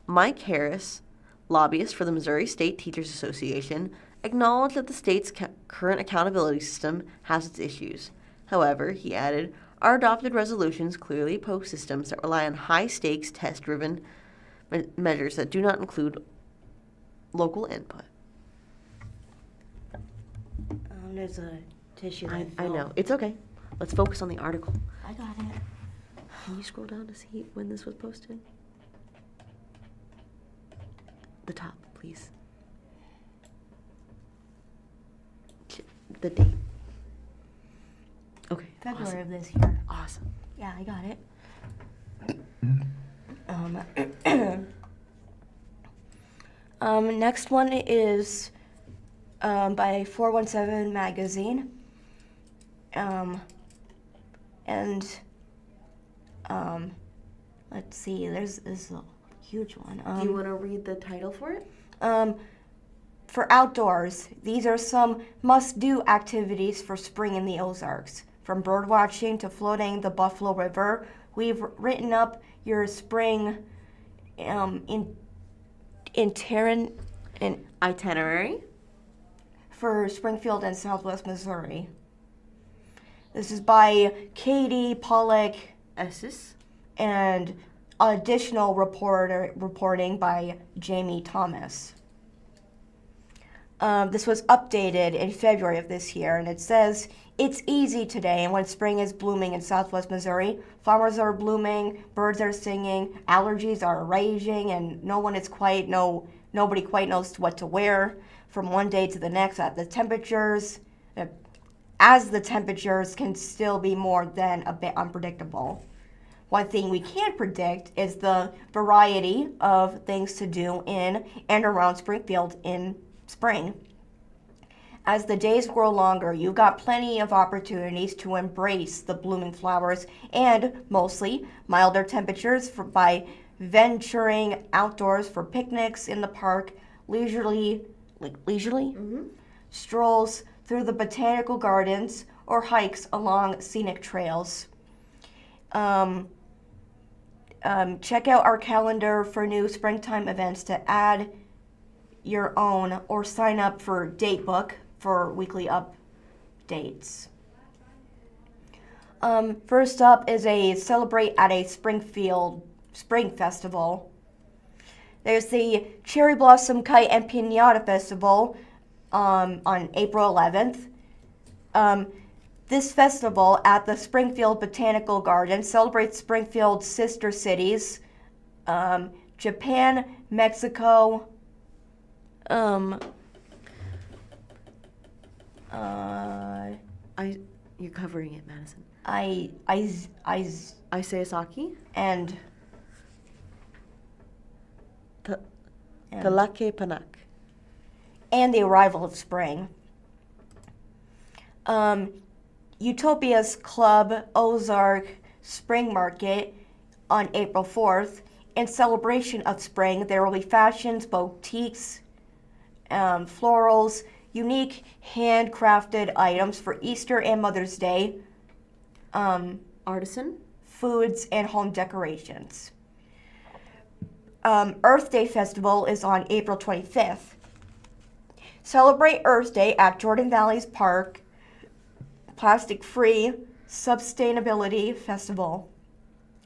Mike Harris, lobbyist for the Missouri State Teachers Association, acknowledged that the state's current accountability system has its issues. However, he added, our adopted resolutions clearly post systems that rely on high-stakes, test-driven measures that do not include local input. There's a tissue. I know. It's okay. Let's focus on the article. I got it. Can you scroll down to see when this was posted? The top, please. The date. Okay. February awesome. of this year. Awesome. Yeah, I got it. Next one is by 417 Magazine. Let's see, this is a huge one. Do you want to read the title for it? For outdoors, these are some must-do activities for spring in the Ozarks. From bird watching to floating the Buffalo River, we've written up your spring Itinerary for Springfield and Southwest Missouri. This is by Katie Pollock Esses. and additional reporting by Jamie Thomas. This was updated in February of this year, and it says, it's easy today, and when spring is blooming in southwest Missouri, flowers are blooming, birds are singing, allergies are raging, and nobody quite knows what to wear from one day to the next as the temperatures can still be more than a bit unpredictable. One thing we can predict is the variety of things to do in and around Springfield in spring. As the days grow longer, you've got plenty of opportunities to embrace the blooming flowers and, mostly, milder temperatures by venturing outdoors for picnics in the park, leisurely strolls through the botanical gardens, or hikes along scenic trails. Check out our calendar for new springtime events to add your own or sign up for Datebook for weekly updates. First up is a Celebrate at a Springfield Spring Festival. There's the Cherry Blossom Kite and Piñata Festival on April 11th. This festival at the Springfield Botanical Garden celebrates Springfield's sister cities, Japan, Mexico, You're covering it, Madison. Isayasaki and Tlaquepanak. And the arrival of spring. Utopia's Club Ozarks Spring Market on April 4th. In celebration of spring, there will be fashions, boutiques, florals, unique handcrafted items for Easter and Mother's Day, artisan, foods, and home decorations. Earth Day Festival is on April 25th. Celebrate Earth Day at Jordan Valley's Park Plastic-Free Sustainability Festival.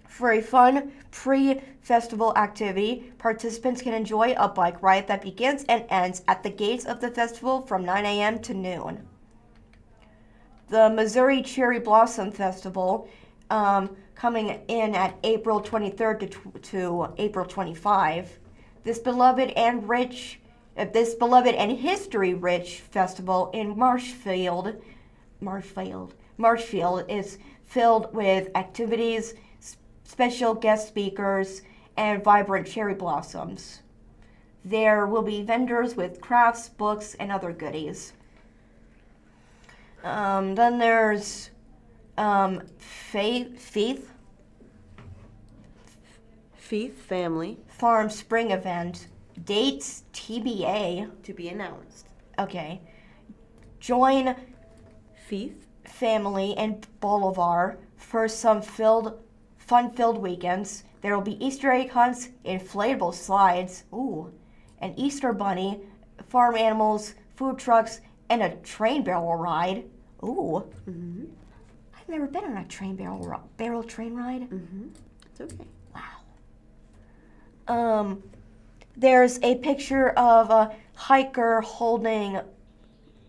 For a fun pre-festival activity, participants can enjoy a bike ride that begins and ends at the gates of the festival from 9 a.m. to noon. The Missouri Cherry Blossom Festival, coming in at April 23rd to April 25. This beloved and history-rich festival in Marshfield is filled with activities, special guest speakers, and vibrant cherry blossoms. There will be vendors with crafts, books, and other goodies. Then there's Faith Family Farm Spring Event. Dates TBA. to be announced. Okay. Join Faith Family and Boulevard for some fun-filled weekends. There will be Easter egg hunts, inflatable slides, an Easter bunny, farm animals, food trucks, and a train barrel ride. Mm-hmm. I've never been on a train barrel train ride. Mm-hmm. It's okay. Wow. There's a picture of a hiker holding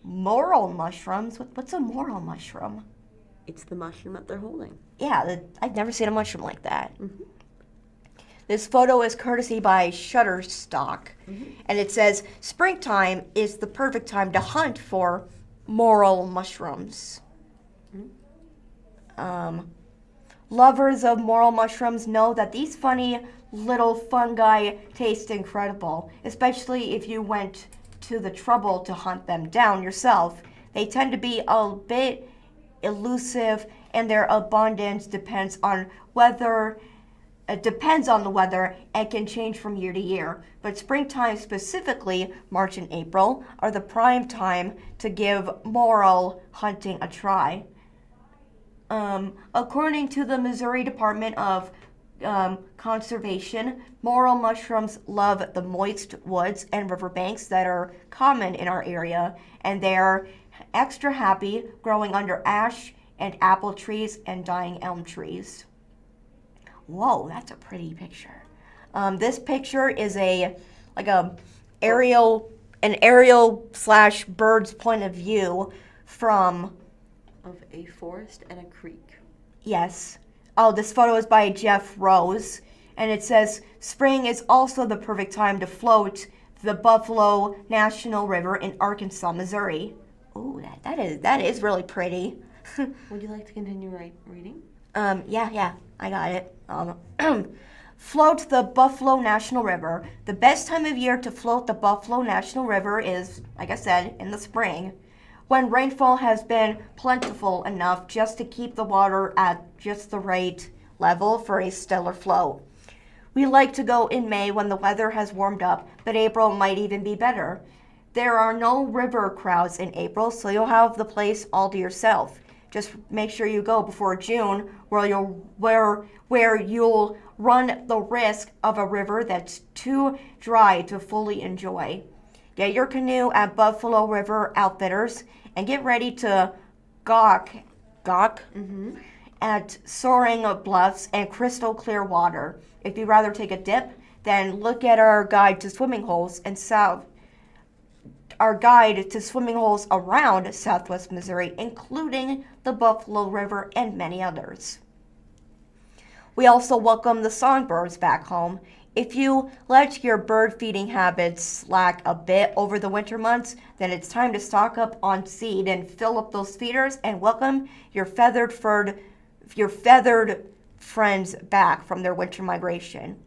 morel mushrooms. What's a morel mushroom? It's the mushroom that they're holding. Yeah, I've never seen a mushroom like that. Mm-hmm. This photo is courtesy by Shutterstock, and it says, springtime is the perfect time to hunt for morel mushrooms. Lovers of morel mushrooms know that these funny little fungi taste incredible, especially if you went to the trouble to hunt them down yourself. They tend to be a bit elusive, and their abundance depends on the weather and can change from year to year. But springtime, specifically March and April, are the prime time to give morel hunting a try. According to the Missouri Department of Conservation, morel mushrooms love the moist woods and riverbanks that are common in our area, and they are extra happy growing under ash and apple trees and dying elm trees. Whoa, that's a pretty picture. This picture is an aerial / bird's point of view from Of a forest and a creek. Yes. Oh, this photo is by Jeff Rose, and it says, "Spring is also the perfect time to float the Buffalo National River in Arkansas, Missouri." Ooh, that is really pretty. Would you like to continue reading? Yeah, I got it. Float the Buffalo National River. The best time of year to float the Buffalo National River is, like I said, in the spring, when rainfall has been plentiful enough just to keep the water at just the right level for a stellar float. We like to go in May when the weather has warmed up, but April might even be better. There are no river crowds in April, so you'll have the place all to yourself. Just make sure you go before June, where you'll run the risk of a river that's too dry to fully enjoy. Get your canoe at Buffalo River Outfitters and get ready to gawk at soaring bluffs and crystal clear water. If you'd rather take a dip, then look at our guide to swimming holes around Southwest Missouri, including the Buffalo River and many others. We also welcome the songbirds back home. If you let your bird feeding habits slack a bit over the winter months, then it's time to stock up on seed and fill up those feeders and welcome your feathered friends back from their winter migration.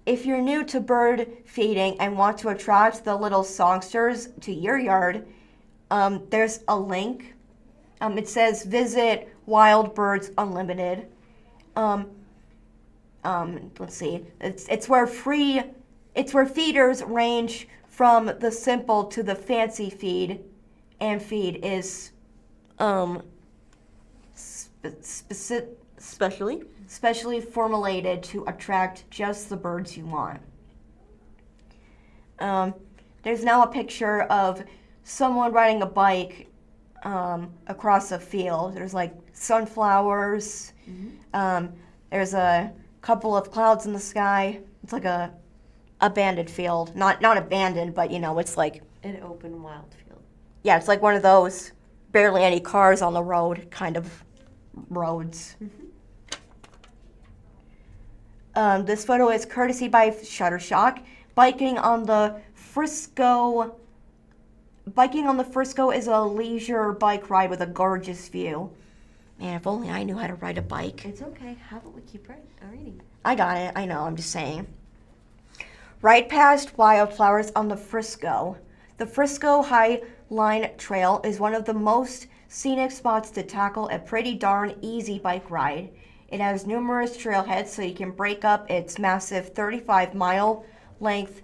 If you're new to bird feeding and want to attract the little songsters to your yard, there's a link. It says visit Wild Birds Unlimited. Let's see. It's where feeders range from the simple to the fancy feed, and feed is specially formulated to attract just the birds you want. There's now a picture of someone riding a bike across a field. There's like sunflowers. There's a couple of clouds in the sky. It's like a abandoned field. Not abandoned, but it's like An open wild field. yeah, it's like one of those barely any cars on the road kind of roads. This photo is courtesy by Shutterstock. Biking on the Frisco is a leisure bike ride with a gorgeous view. Man, if only I knew how to ride a bike. It's okay. How about we keep reading? I got it. I know. I'm just saying. Right past wildflowers on the Frisco. The Frisco High Line Trail is one of the most scenic spots to tackle a pretty darn easy bike ride. It has numerous trailheads so you can break up its massive 35-mile length.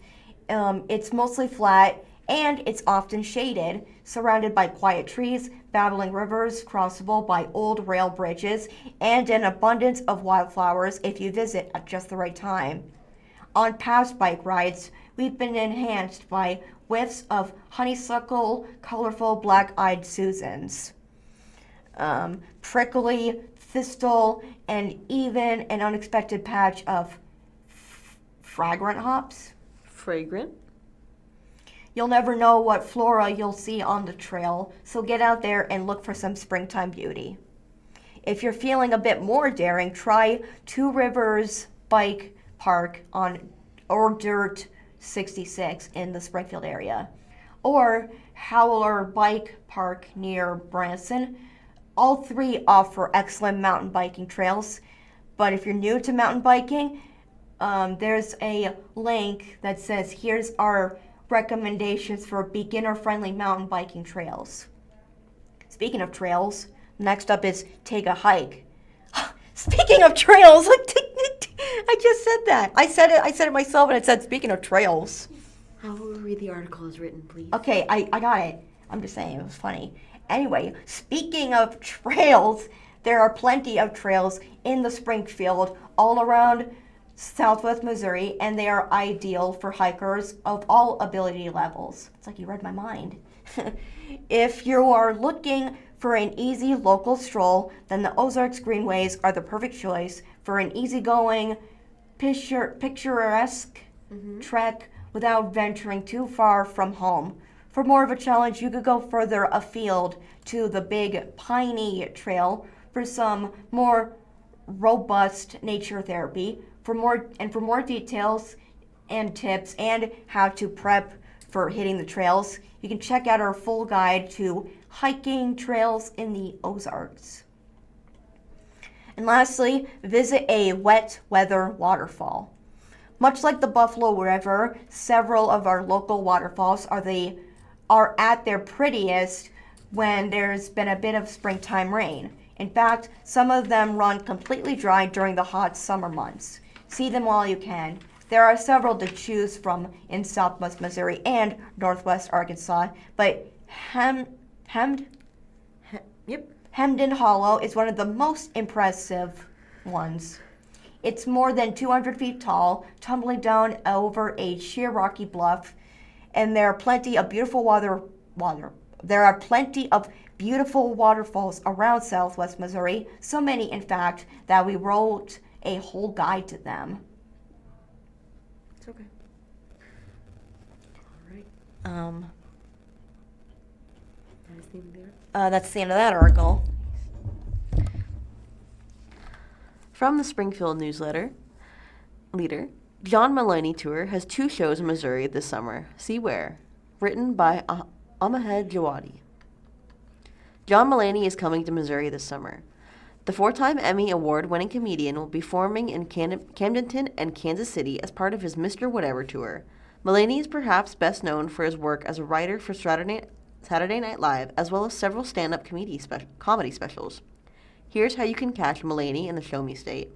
It's mostly flat and it's often shaded, surrounded by quiet trees, babbling rivers, crossable by old rail bridges, and an abundance of wildflowers if you visit at just the right time. On past bike rides, we've been enhanced by whiffs of honeysuckle, colorful black-eyed Susans, prickly thistle, and even an unexpected patch of fragrant hops. Fragrant? You'll never know what flora you'll see on the trail, so get out there and look for some springtime beauty. If you're feeling a bit more daring, try Two Rivers Bike Park on Dirt 66 in the Springfield area, or Howler Bike Park near Branson. All three offer excellent mountain biking trails, but if you're new to mountain biking, there's a link that says here's our recommendations for beginner-friendly mountain biking trails. Speaking of trails, next up is take a hike. Speaking of trails, I just said that. I said it myself, and it said speaking of trails. How will we read the article as written, please? Okay, I got it. I'm just saying, it was funny. Anyway, speaking of trails, there are plenty of trails in the Springfield all around Southwest Missouri, and they are ideal for hikers of all ability levels. It's like you read my mind. If you are looking for an easy local stroll, then the Ozarks Greenways are the perfect choice for an easygoing, picturesque trek without venturing too far from home. For more of a challenge, you could go further afield to the Big Piney Trail for some more robust nature therapy. For more details and tips and how to prep for hitting the trails, you can check out our full guide to hiking trails in the Ozarks. And lastly, visit a wet weather waterfall. Much like the Buffalo River, several of our local waterfalls are at their prettiest when there's been a bit of springtime rain. In fact, some of them run completely dry during the hot summer months. See them while you can. There are several to choose from in Southwest Missouri and Northwest Arkansas, but Hemden Hollow is one of the most impressive ones. It's more than 200 feet tall, tumbling down over a sheer rocky bluff, and there are plenty of beautiful waterfalls around Southwest Missouri, so many in fact that we wrote a whole guide to them. It's okay. All right. Anything there? That's the end of that article. From the Springfield News-Leader, John Mulaney Tour has 2 shows in Missouri this summer. See where. Written by Ahmed Jawadi. John Mulaney is coming to Missouri this summer. The 4-time Emmy Award-winning comedian will be performing in Camdenton and Kansas City as part of his Mr. Whatever tour. Mulaney is perhaps best known for his work as a writer for Saturday Night Live, as well as several stand-up comedy specials. Here's how you can catch Mulaney in the Show Me State.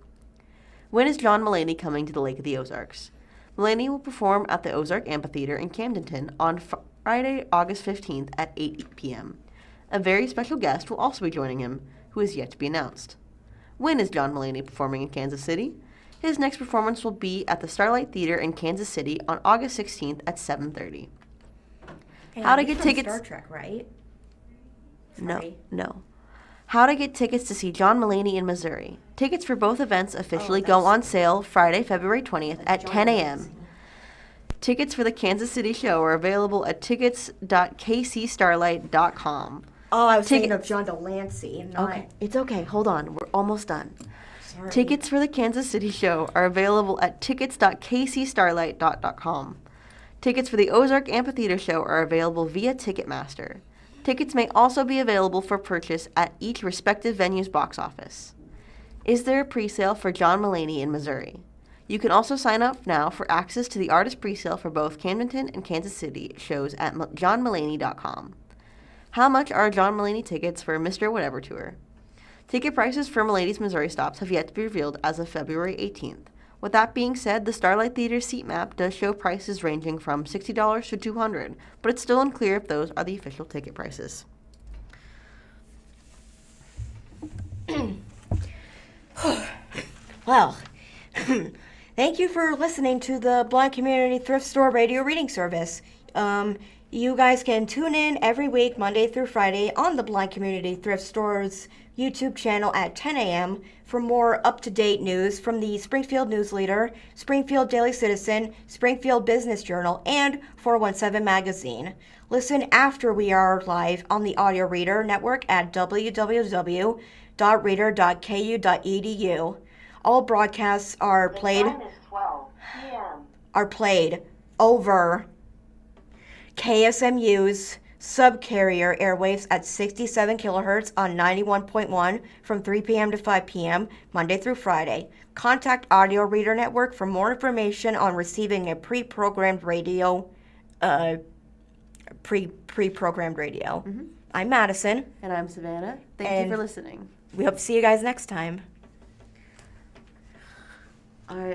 When is John Mulaney coming to the Lake of the Ozarks? Mulaney will perform at the Ozark Amphitheater in Camdenton on Friday, August 15th at 8 p.m. A very special guest will also be joining him, who is yet to be announced. When is John Mulaney performing in Kansas City? His next performance will be at the Starlight Theater in Kansas City on August 16th at 7:30. How to get tickets? Star Trek, right? No. How to get tickets to see John Mulaney in Missouri. Tickets for both events officially go on sale Friday, February 20th at 10 a.m. Tickets for the Kansas City show are available at tickets.kcstarlight.com. Oh, I was thinking of John Delancey. Okay, it's okay. Hold on. We're almost done. Sorry. Tickets for the Kansas City show are available at tickets.kcstarlight.com. Tickets for the Ozark Amphitheater show are available via Ticketmaster. Tickets may also be available for purchase at each respective venue's box office. Is there a pre-sale for John Mulaney in Missouri? You can also sign up now for access to the artist pre-sale for both Camdenton and Kansas City shows at johnmulaney.com. How much are John Mulaney tickets for Mr. Whatever tour? Ticket prices for Mulaney's Missouri stops have yet to be revealed as of February 18th. With that being said, the Starlight Theater seat map does show prices ranging from $60 to $200, but it's still unclear if those are the official ticket prices. Well, thank you for listening to the Blind Community Thrift Store radio reading service. You guys can tune in every week, Monday through Friday, on the Blind Community Thrift Store's YouTube channel at 10 a.m. for more up-to-date news from the Springfield News-Leader, Springfield Daily Citizen, Springfield Business Journal, and 417 Magazine. Listen after we are live on the Audio Reader Network at www.reader.ku.edu. All broadcasts are played The time is 12 p.m. Over KSMU's subcarrier airwaves at 67 kilohertz on 91.1 from 3 p.m. to 5 p.m. Monday through Friday. Contact Audio Reader Network for more information on receiving a pre-programmed radio. Pre-programmed radio. Mm-hmm. I'm Madison. And I'm Savannah. Thank you for listening. We hope to see you guys next time. All right.